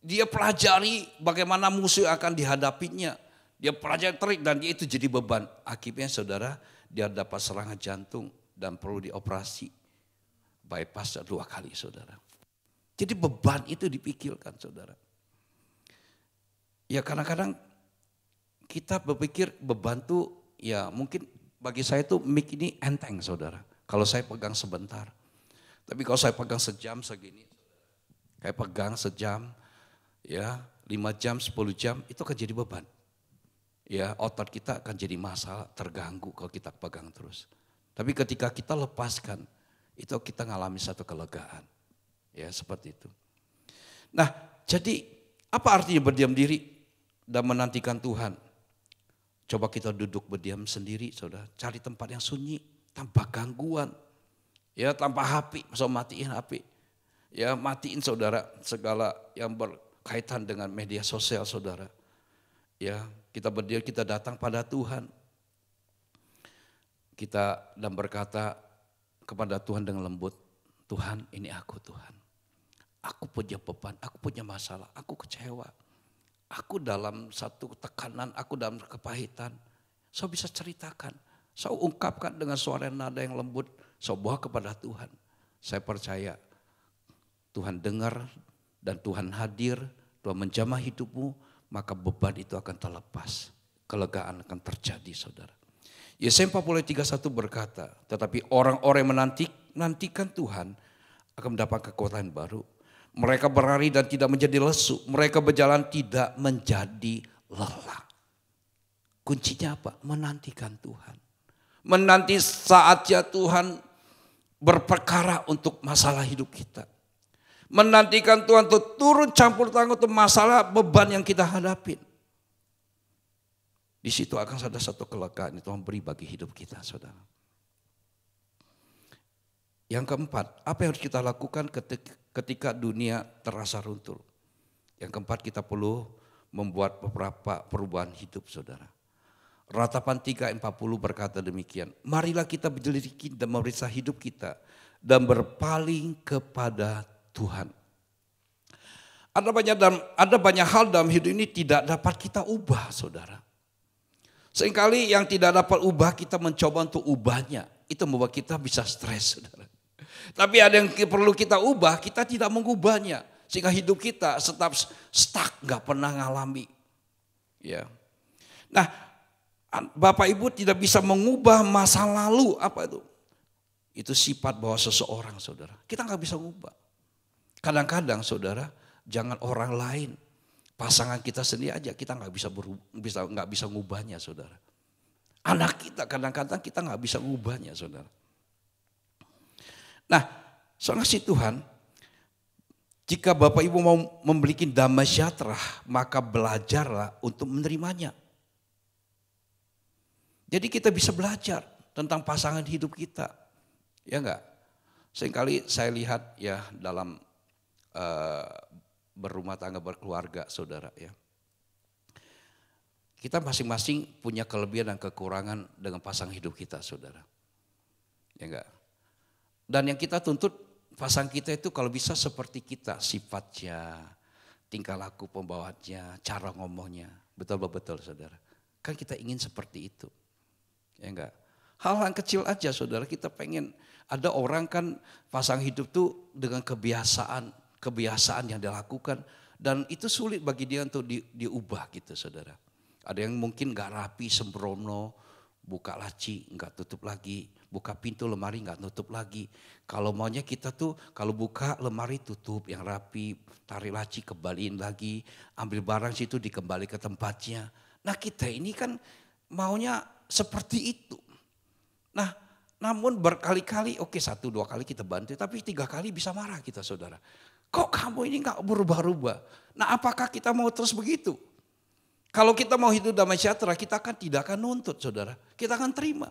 dia pelajari bagaimana musuh akan dihadapinya. Dia pelajari trik dan dia itu jadi beban. Akibatnya, saudara, dia dapat serangan jantung dan perlu dioperasi bypass 2 kali, saudara. Jadi beban itu dipikirkan, saudara. Ya kadang-kadang kita berpikir beban itu ya mungkin bagi saya itu mic ini enteng, saudara. Kalau saya pegang sebentar. Tapi kalau saya pegang sejam segini, kayak pegang sejam, ya 5 jam, 10 jam itu akan jadi beban. Ya otot kita akan jadi masalah, terganggu kalau kita pegang terus. Tapi ketika kita lepaskan, itu kita ngalami satu kelegaan. Ya seperti itu. Nah jadi apa artinya berdiam diri dan menantikan Tuhan? Coba kita duduk berdiam sendiri, saudara. Cari tempat yang sunyi, tanpa gangguan. Ya tanpa HP, so matiin HP. Ya matiin, saudara, segala yang berkaitan dengan media sosial, saudara. Ya kita berdiam, kita datang pada Tuhan. Kita dan berkata kepada Tuhan dengan lembut, Tuhan ini aku, Tuhan. Aku punya beban, aku punya masalah, aku kecewa. Aku dalam satu tekanan, aku dalam kepahitan. Saya bisa ceritakan, saya ungkapkan dengan suara nada yang lembut, saya bawa kepada Tuhan. Saya percaya Tuhan dengar dan Tuhan hadir, Tuhan menjamah hidupmu, maka beban itu akan terlepas. Kelegaan akan terjadi, saudara. Yesaya 40:31 berkata, tetapi orang-orang yang menantikan Tuhan akan mendapat kekuatan baru. Mereka berlari dan tidak menjadi lesu. Mereka berjalan tidak menjadi lelah. Kuncinya apa? Menantikan Tuhan. Menanti saatnya Tuhan berperkara untuk masalah hidup kita. Menantikan Tuhan untuk turun campur tangan untuk masalah beban yang kita hadapin. Di situ akan ada satu kelegaan yang Tuhan beri bagi hidup kita, saudara. Yang keempat, apa yang harus kita lakukan ketika dunia terasa runtuh? Yang keempat, kita perlu membuat beberapa perubahan hidup, saudara. Ratapan 3:40 berkata demikian. Marilah kita menyelidiki dan memeriksa hidup kita dan berpaling kepada Tuhan. Ada banyak hal dalam hidup ini tidak dapat kita ubah, saudara. Seringkali yang tidak dapat ubah kita mencoba untuk ubahnya. Itu membuat kita bisa stres, saudara. Tapi ada yang perlu kita ubah, kita tidak mengubahnya. Sehingga hidup kita tetap stuck, gak pernah ngalami. Ya. Nah, Bapak Ibu tidak bisa mengubah masa lalu. Apa itu? Itu sifat bahwa seseorang, saudara. Kita gak bisa mengubah. Kadang-kadang, saudara, jangan orang lain. Pasangan kita sendiri aja kita nggak bisa ngubahnya, saudara. Anak kita kadang-kadang kita nggak bisa ngubahnya, saudara. Nah, saudara si Tuhan, jika Bapak Ibu mau memiliki damai sejahtera, maka belajarlah untuk menerimanya. Jadi kita bisa belajar tentang pasangan hidup kita, ya enggak? Seringkali saya lihat ya dalam berumah tangga, berkeluarga, saudara ya. Kita masing-masing punya kelebihan dan kekurangan dengan pasangan hidup kita, saudara. Ya enggak? Dan yang kita tuntut pasangan kita itu kalau bisa seperti kita, sifatnya, tingkah laku pembawaannya, cara ngomongnya. Betul-betul, saudara. Kan kita ingin seperti itu. Ya enggak? Hal-hal kecil aja, saudara, kita pengen. Ada orang kan pasangan hidup tuh dengan kebiasaan yang dia lakukan dan itu sulit bagi dia untuk diubah gitu, saudara. Ada yang mungkin gak rapi, sembrono, buka laci nggak tutup lagi, buka pintu lemari nggak tutup lagi. Kalau maunya kita tuh kalau buka lemari tutup yang rapi, tarik laci kembaliin lagi, ambil barang situ dikembali ke tempatnya. Nah kita ini kan maunya seperti itu. Nah namun berkali-kali, oke 1-2 kali kita bantu, tapi 3 kali bisa marah kita saudara. Kok kamu ini nggak berubah-ubah? Nah apakah kita mau terus begitu? Kalau kita mau hidup damai sejahtera, kita kan tidak akan nuntut saudara. Kita akan terima.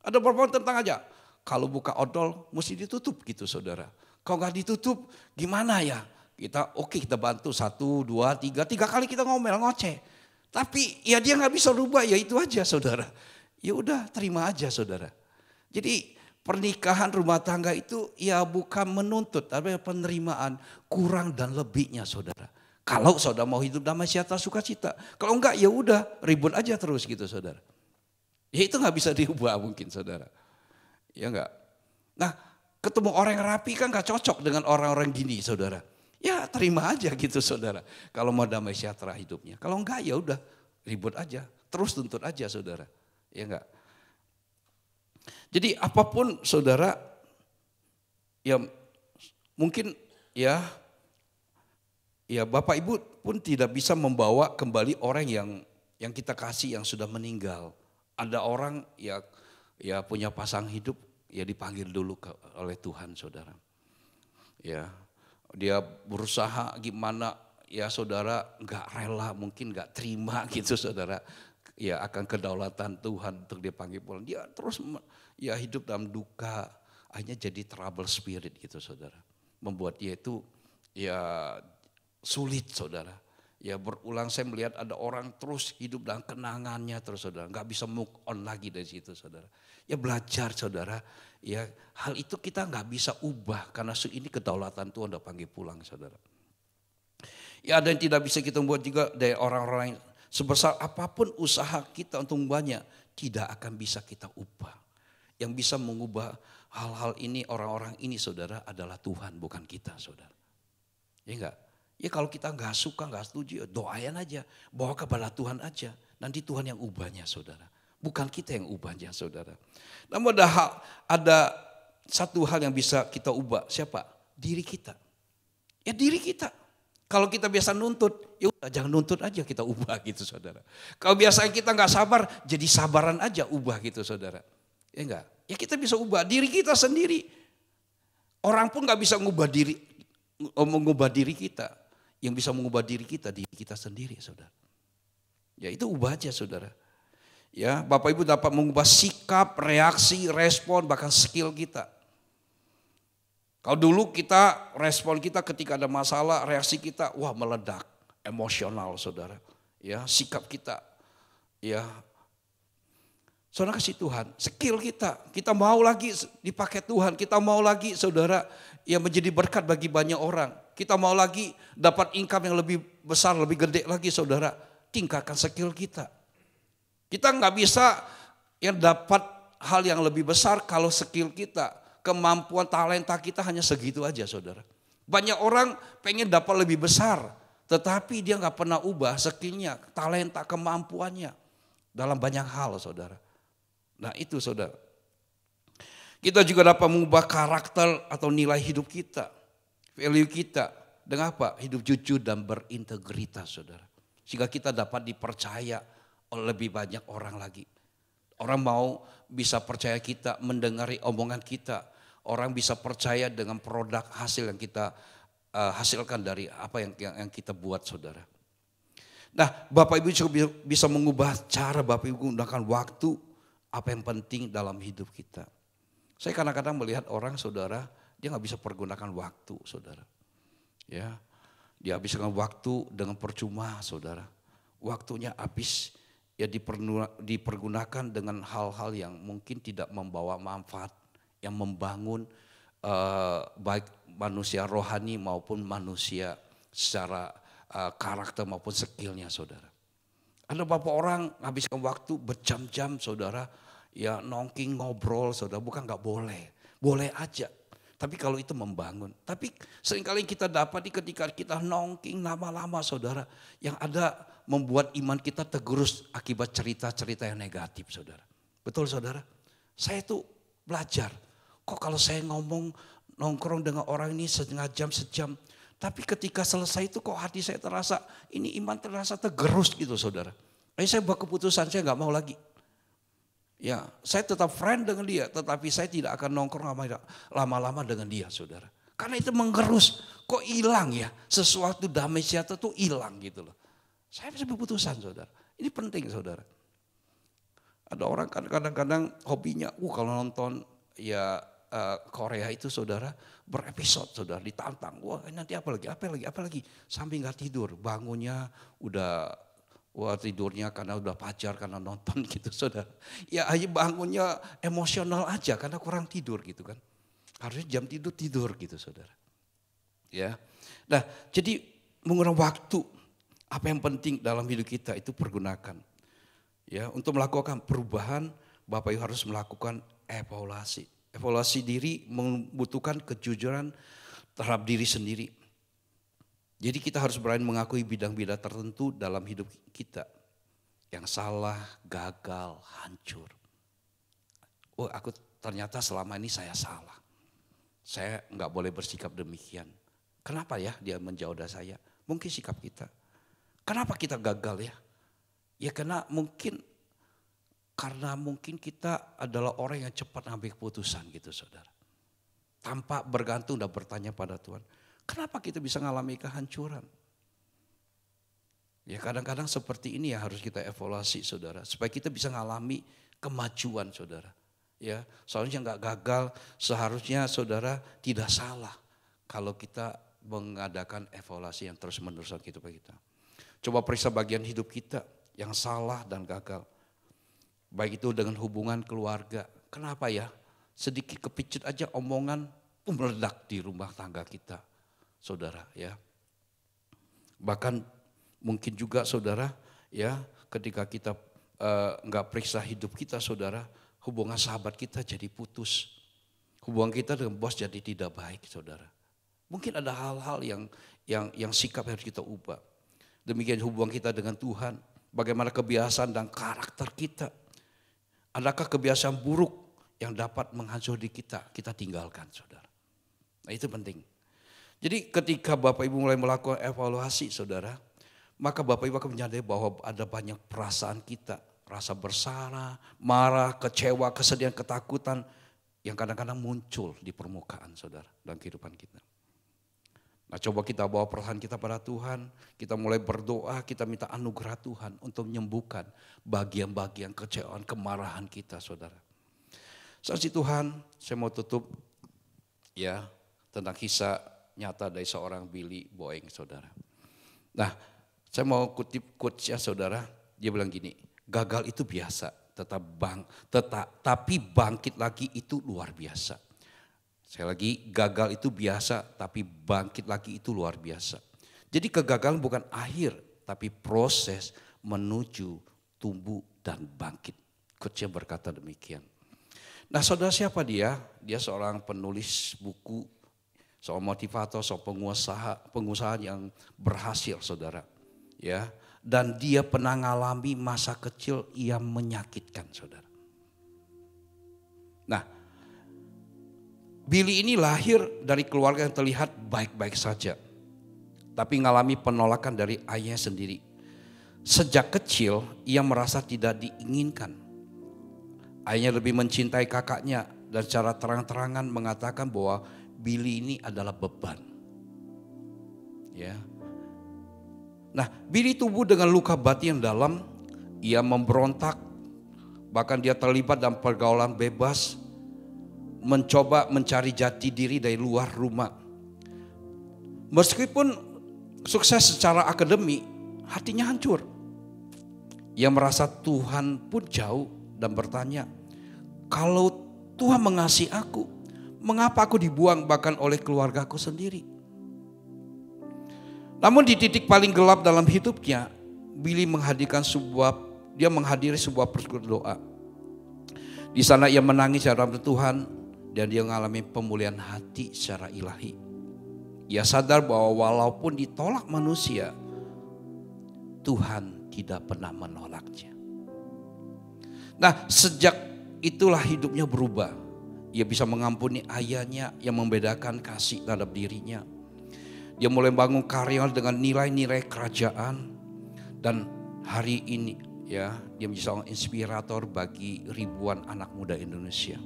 Ada beberapa tentang aja. Kalau buka odol mesti ditutup gitu saudara. Kalau nggak ditutup gimana ya? Kita kita bantu 1, 2, 3 kali kita ngomel ngoceh. Tapi ya dia nggak bisa rubah, ya itu aja saudara. Ya udah terima aja saudara. Jadi pernikahan rumah tangga itu ya bukan menuntut, tapi penerimaan kurang dan lebihnya saudara. Kalau saudara mau hidup damai sejahtera sukacita, kalau enggak ya udah ribut aja terus gitu saudara. Ya itu nggak bisa diubah mungkin saudara. Ya enggak. Nah ketemu orang yang rapi kan nggak cocok dengan orang-orang gini saudara. Ya terima aja gitu saudara. Kalau mau damai sejahtera hidupnya. Kalau enggak ya udah ribut aja. Terus tuntut aja saudara. Ya enggak. Jadi apapun saudara ya mungkin ya Bapak Ibu pun tidak bisa membawa kembali orang yang kita kasih yang sudah meninggal. Ada orang ya punya pasang hidup ya dipanggil dulu oleh Tuhan saudara. Ya dia berusaha gimana ya saudara nggak rela mungkin nggak terima gitu saudara. Ya akan kedaulatan Tuhan untuk dipanggil pulang. Dia terus ya hidup dalam duka. Akhirnya jadi trouble spirit gitu saudara. Membuat dia itu ya sulit saudara. Ya berulang saya melihat ada orang terus hidup dalam kenangannya terus saudara. Gak bisa move on lagi dari situ saudara. Ya belajar saudara. Ya hal itu kita gak bisa ubah. Karena ini kedaulatan Tuhan udah panggil pulang saudara. Ya ada yang tidak bisa kita buat juga dari orang-orang lain. Sebesar apapun usaha kita untuk mengubahnya, tidak akan bisa kita ubah. Yang bisa mengubah hal-hal ini, orang-orang ini saudara adalah Tuhan, bukan kita saudara. Ya enggak? Ya kalau kita enggak suka, enggak setuju, doain aja. Bawa kepada Tuhan aja. Nanti Tuhan yang ubahnya saudara. Bukan kita yang ubahnya saudara. Namun ada satu hal yang bisa kita ubah. Siapa? Diri kita. Ya diri kita. Kalau kita biasa nuntut, ya udah jangan nuntut aja kita ubah gitu saudara. Kalau biasanya kita nggak sabar, jadi sabaran aja ubah gitu saudara. Ya enggak? Ya kita bisa ubah diri kita sendiri. Orang pun nggak bisa mengubah diri kita. Yang bisa mengubah diri kita sendiri saudara. Ya itu ubah aja saudara. Ya Bapak Ibu dapat mengubah sikap, reaksi, respon, bahkan skill kita. Kalau dulu respon kita ketika ada masalah, reaksi kita wah meledak, emosional saudara. Ya, sikap kita ya. Saudara kasih Tuhan, skill kita mau lagi dipakai Tuhan, kita mau lagi saudara yang menjadi berkat bagi banyak orang. Kita mau lagi dapat income yang lebih besar, lebih gede lagi saudara. Tingkatkan skill kita. Kita nggak bisa yang dapat hal yang lebih besar kalau skill kita, kemampuan talenta kita hanya segitu aja saudara. Banyak orang pengen dapat lebih besar, tetapi dia nggak pernah ubah skillnya, talenta, kemampuannya dalam banyak hal saudara. Nah itu saudara. Kita juga dapat mengubah karakter atau nilai hidup kita, value kita dengan apa? Hidup jujur dan berintegritas saudara. Sehingga kita dapat dipercaya oleh lebih banyak orang lagi. Orang mau bisa percaya kita, mendengari omongan kita. Orang bisa percaya dengan produk hasil yang kita hasilkan dari apa yang kita buat saudara. Nah Bapak Ibu juga bisa mengubah cara Bapak Ibu menggunakan waktu apa yang penting dalam hidup kita. Saya kadang-kadang melihat orang saudara, dia gak bisa pergunakan waktu saudara. Ya, dia habiskan waktu dengan percuma saudara. Waktunya habis ya dipergunakan dengan hal-hal yang mungkin tidak membawa manfaat, yang membangun baik manusia rohani maupun manusia secara karakter maupun skillnya saudara. Ada beberapa orang habiskan waktu berjam-jam saudara, ya nongking ngobrol saudara, bukan gak boleh, boleh aja. Tapi kalau itu membangun, tapi seringkali kita dapat ketika kita nongking lama-lama saudara, yang ada membuat iman kita tergerus akibat cerita-cerita yang negatif saudara. Betul saudara? Saya tuh belajar. Kok kalau saya ngomong nongkrong dengan orang ini setengah jam, sejam. Tapi ketika selesai itu kok hati saya terasa, ini iman terasa tergerus gitu saudara. Saya buat keputusan, saya gak mau lagi. Ya, saya tetap friend dengan dia, tetapi saya tidak akan nongkrong lama-lama dengan dia saudara. Karena itu menggerus, kok hilang ya, sesuatu damai sejahtera tuh hilang gitu loh. Saya bisa berputusan saudara, ini penting saudara. Ada orang kadang-kadang hobinya, kalau nonton ya Korea itu saudara berepisode saudara, ditantang. Wah nanti apa lagi. Sampai gak tidur, bangunnya udah tidurnya karena udah pacar, karena nonton gitu saudara. Ya aja bangunnya emosional aja karena kurang tidur gitu kan. Harusnya jam tidur gitu saudara. Ya, nah jadi mengurangi waktu, apa yang penting dalam hidup kita itu pergunakan. Ya, untuk melakukan perubahan, Bapak Ibu harus melakukan evaluasi. Evaluasi diri membutuhkan kejujuran terhadap diri sendiri. Jadi kita harus berani mengakui bidang-bidang tertentu dalam hidup kita. Yang salah, gagal, hancur. Oh aku ternyata selama ini saya salah. Saya nggak boleh bersikap demikian. Kenapa ya dia menjauh dari saya? Mungkin sikap kita. Kenapa kita gagal ya? Ya karena mungkin kita adalah orang yang cepat ngambil keputusan gitu saudara. Tanpa bergantung dan bertanya pada Tuhan. Kenapa kita bisa mengalami kehancuran? Ya kadang-kadang seperti ini ya harus kita evaluasi saudara. Supaya kita bisa mengalami kemajuan saudara. Ya, soalnya nggak gagal, seharusnya saudara tidak salah. Kalau kita mengadakan evaluasi yang terus-menerus kita. Coba periksa bagian hidup kita yang salah dan gagal. Baik itu dengan hubungan keluarga. Kenapa ya? Sedikit kepicit aja omongan meledak di rumah tangga kita. Saudara ya. Bahkan mungkin juga saudara ya ketika kita enggak periksa hidup kita saudara, hubungan sahabat kita jadi putus. Hubungan kita dengan bos jadi tidak baik saudara. Mungkin ada hal-hal yang sikap harus kita ubah. Demikian hubungan kita dengan Tuhan. Bagaimana kebiasaan dan karakter kita. Adakah kebiasaan buruk yang dapat menghancurkan kita tinggalkan saudara. Nah itu penting. Jadi ketika Bapak Ibu mulai melakukan evaluasi saudara, maka Bapak Ibu akan menyadari bahwa ada banyak perasaan kita. Rasa bersalah, marah, kecewa, kesedihan, ketakutan yang kadang-kadang muncul di permukaan saudara dalam kehidupan kita. Nah coba kita bawa perasaan kita pada Tuhan, kita mulai berdoa, kita minta anugerah Tuhan untuk menyembuhkan bagian-bagian kecewaan, kemarahan kita saudara. Saksi Tuhan, saya mau tutup ya tentang kisah nyata dari seorang Billy Boeing saudara. Nah saya mau kutip quotes ya saudara, dia bilang gini, gagal itu biasa, tapi bangkit lagi itu luar biasa. Sekali lagi, gagal itu biasa, tapi bangkit lagi itu luar biasa. Jadi kegagalan bukan akhir, tapi proses menuju tumbuh dan bangkit. Coachnya berkata demikian. Nah saudara siapa dia? Dia seorang penulis buku, seorang motivator, seorang pengusaha yang berhasil saudara. Ya, dan dia pernah mengalami masa kecil yang menyakitkan saudara. Nah, Billy ini lahir dari keluarga yang terlihat baik-baik saja. Tapi mengalami penolakan dari ayahnya sendiri. Sejak kecil ia merasa tidak diinginkan. Ayahnya lebih mencintai kakaknya dan secara terang-terangan mengatakan bahwa Billy ini adalah beban. Ya. Nah, Billy tumbuh dengan luka batin yang dalam. Ia memberontak. Bahkan dia terlibat dalam pergaulan bebas. Mencoba mencari jati diri dari luar rumah. Meskipun sukses secara akademik, hatinya hancur. Ia merasa Tuhan pun jauh dan bertanya, kalau Tuhan mengasihi aku, mengapa aku dibuang bahkan oleh keluargaku sendiri? Namun di titik paling gelap dalam hidupnya, Billy menghadiri sebuah persekutuan doa. Di sana ia menangis dalam Tuhan. Dan dia mengalami pemulihan hati secara ilahi. Ia sadar bahwa walaupun ditolak manusia, Tuhan tidak pernah menolaknya. Nah sejak itulah hidupnya berubah. Ia bisa mengampuni ayahnya yang membedakan kasih terhadap dirinya. Dia mulai bangun karya dengan nilai-nilai kerajaan. Dan hari ini ya, dia menjadi seorang inspirator bagi ribuan anak muda Indonesia.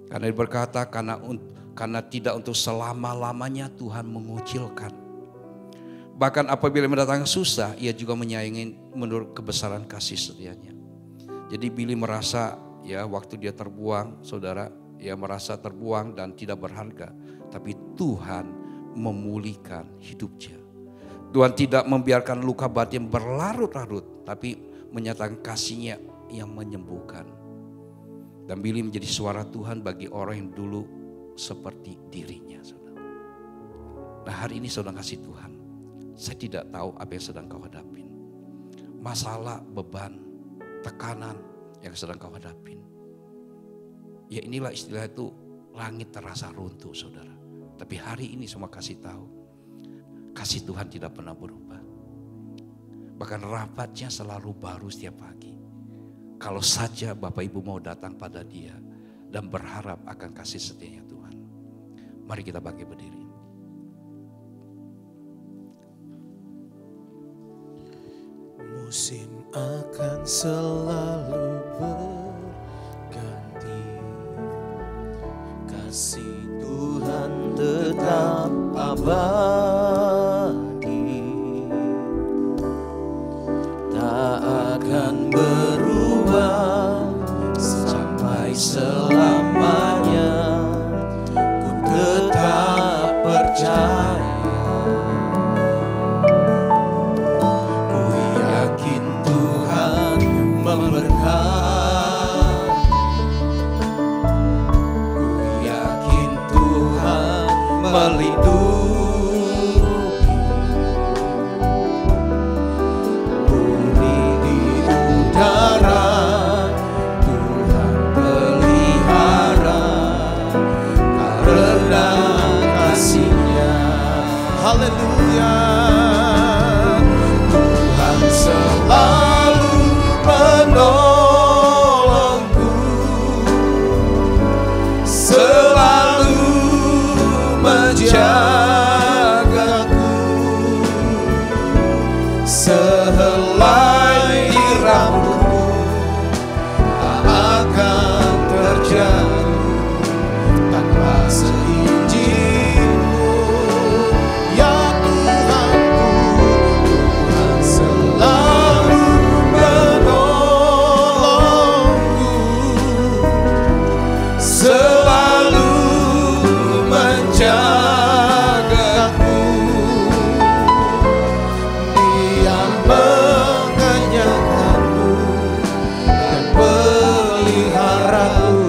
Karena dia berkata, karena tidak untuk selama-lamanya Tuhan mengucilkan. Bahkan apabila mendatangkan susah, ia juga menyayangi menurut kebesaran kasih setianya. Jadi Billy merasa ya waktu dia terbuang, saudara, ya merasa terbuang dan tidak berharga. Tapi Tuhan memulihkan hidupnya. Tuhan tidak membiarkan luka batin berlarut-larut, tapi menyatakan kasih-Nya yang menyembuhkan. Dan Billy menjadi suara Tuhan bagi orang yang dulu seperti dirinya, saudara. Nah, hari ini saudara kasih Tuhan, saya tidak tahu apa yang sedang kau hadapin. Masalah, beban, tekanan yang sedang kau hadapin. Ya inilah istilah itu, langit terasa runtuh, saudara. Tapi hari ini semua kasih tahu, kasih Tuhan tidak pernah berubah. Bahkan rahmat-Nya selalu baru setiap pagi. Kalau saja Bapak Ibu mau datang pada Dia dan berharap akan kasih setia-Nya Tuhan. Mari kita bangkit berdiri. Musim akan selalu berganti, kasih Tuhan tetap abadi, tak akan berubah sampai selamanya. Ku tetap percaya, ku yakin Tuhan memberkati, ku yakin Tuhan melindungi, bumi di udara Tuhan pelihara karena kasih-Nya. Haleluya. Tuhan selalu menolongku, selalu menjagaku, sehelai rambutmu tak akan terjatuh tanpa seizinmu. Ya Tuhanku, Tuhan selalu menolongku, selalu menjagaku. Dia mengenyangkanku dan peliharaku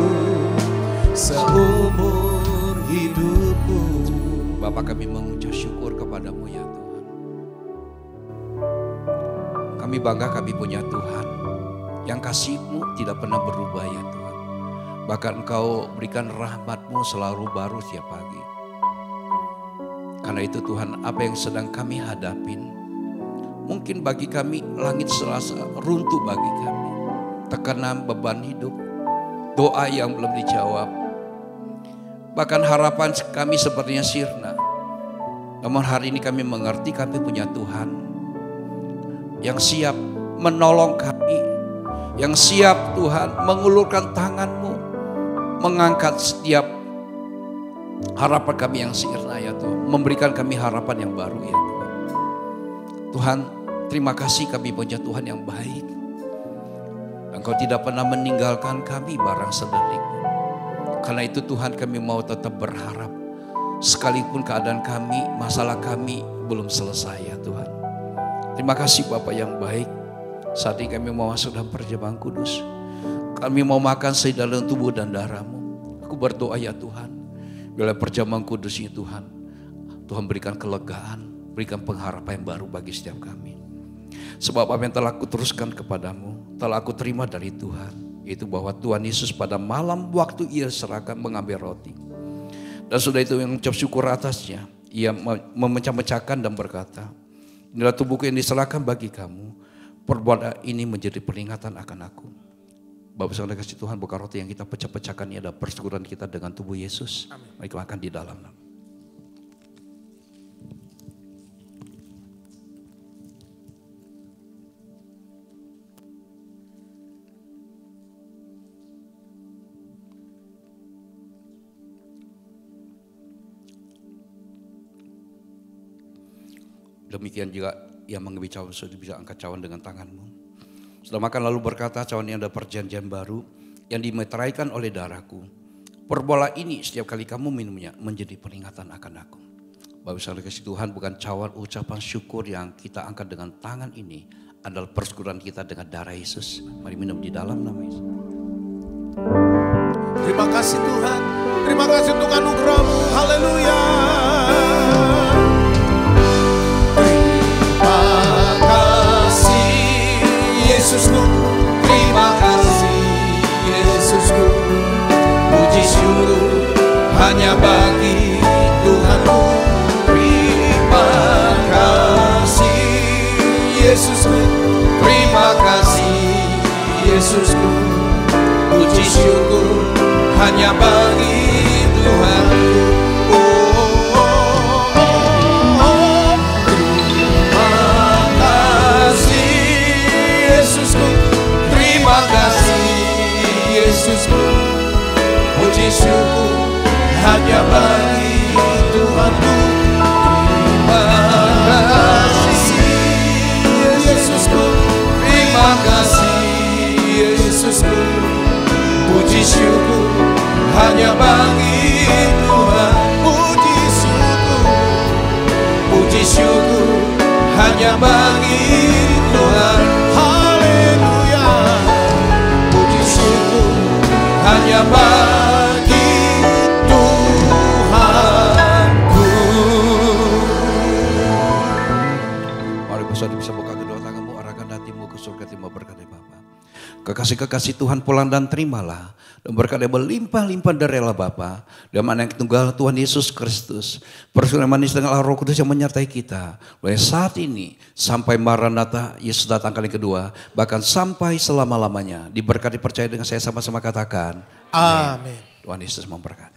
seumur hidupku. Bapak, kami mengucap syukur kepadamu ya Tuhan. Kami bangga kami punya Tuhan yang kasih-Mu tidak pernah berubah ya Tuhan. Bahkan Engkau berikan rahmat-Mu selalu baru setiap pagi. Karena itu Tuhan, apa yang sedang kami hadapin, mungkin bagi kami langit serasa runtuh bagi kami. Tekanan, beban hidup, doa yang belum dijawab. Bahkan harapan kami sepertinya sirna. Namun hari ini kami mengerti kami punya Tuhan yang siap menolong kami, yang siap Tuhan mengulurkan tangan-Mu, mengangkat setiap harapan kami yang sirna ya Tuhan, memberikan kami harapan yang baru ya Tuhan. Tuhan, terima kasih kami punya Tuhan yang baik. Engkau tidak pernah meninggalkan kami barang sedetik. Karena itu Tuhan, kami mau tetap berharap. Sekalipun keadaan kami, masalah kami belum selesai ya Tuhan. Terima kasih Bapak yang baik. Saat ini kami mau masuk dalam perjamuan kudus. Kami mau makan dalam tubuh dan darah-Mu. Aku berdoa ya Tuhan, bila perjamuan kudus ini Tuhan, Tuhan berikan kelegaan, berikan pengharapan yang baru bagi setiap kami. Sebab apa yang telah aku teruskan kepadamu, telah aku terima dari Tuhan. Yaitu bahwa Tuhan Yesus pada malam waktu Ia serahkan mengambil roti. Dan sudah itu yang mengucap syukur atasnya, Ia memecah-mecahkan dan berkata, inilah tubuhku yang diserahkan bagi kamu, perbuatlah ini menjadi peringatan akan aku. Bapak saudara kasih Tuhan, bukan roti yang kita pecah-pecahkan ini adalah persekutuan kita dengan tubuh Yesus. Mari kita makan di dalam nama. Demikian juga yang mengambil cawan sudah bisa angkat cawan dengan tanganmu. Setelah makan lalu berkata, cawan ini ada perjanjian baru yang dimeteraikan oleh darahku. Perbuatlah ini setiap kali kamu minumnya menjadi peringatan akan aku. Bapak saudara kasih Tuhan, bukan cawan ucapan syukur yang kita angkat dengan tangan ini adalah persekutuan kita dengan darah Yesus. Mari minum di dalam nama Yesus. Terima kasih Tuhan. Terima kasih untuk anugerah-Mu. Haleluya. Yesusku, terima kasih Yesusku, puji syukur hanya bagi Tuhanku. Terima kasih Yesusku, terima kasih Yesusku, puji syukur hanya bagi Tuhanku. Yesusku, puji syukur hanya bagi Tuhanku. Terima kasih Yesusku, terima kasih Yesusku, puji syukur hanya bagi Tuhan. Puji syukur hanya bagi Tuhan. Haleluya. Puji syukur hanya bagi Tuhanku. Mari saudara bisa buka kedua tanganmu, arahkan hatimu ke surga timur berkat Bapa. Kekasih-kekasih Tuhan, pulang dan terimalah dan berkat yang berlimpah-limpah dari Allah Bapa dan anak tunggal Tuhan Yesus Kristus, persekutuan manis dengan Allah Roh Kudus yang menyertai kita mulai saat ini sampai Maranatha Yesus datang kali kedua, bahkan sampai selama-lamanya. Diberkati, percaya dengan saya, sama-sama katakan amin. Tuhan Yesus memberkati.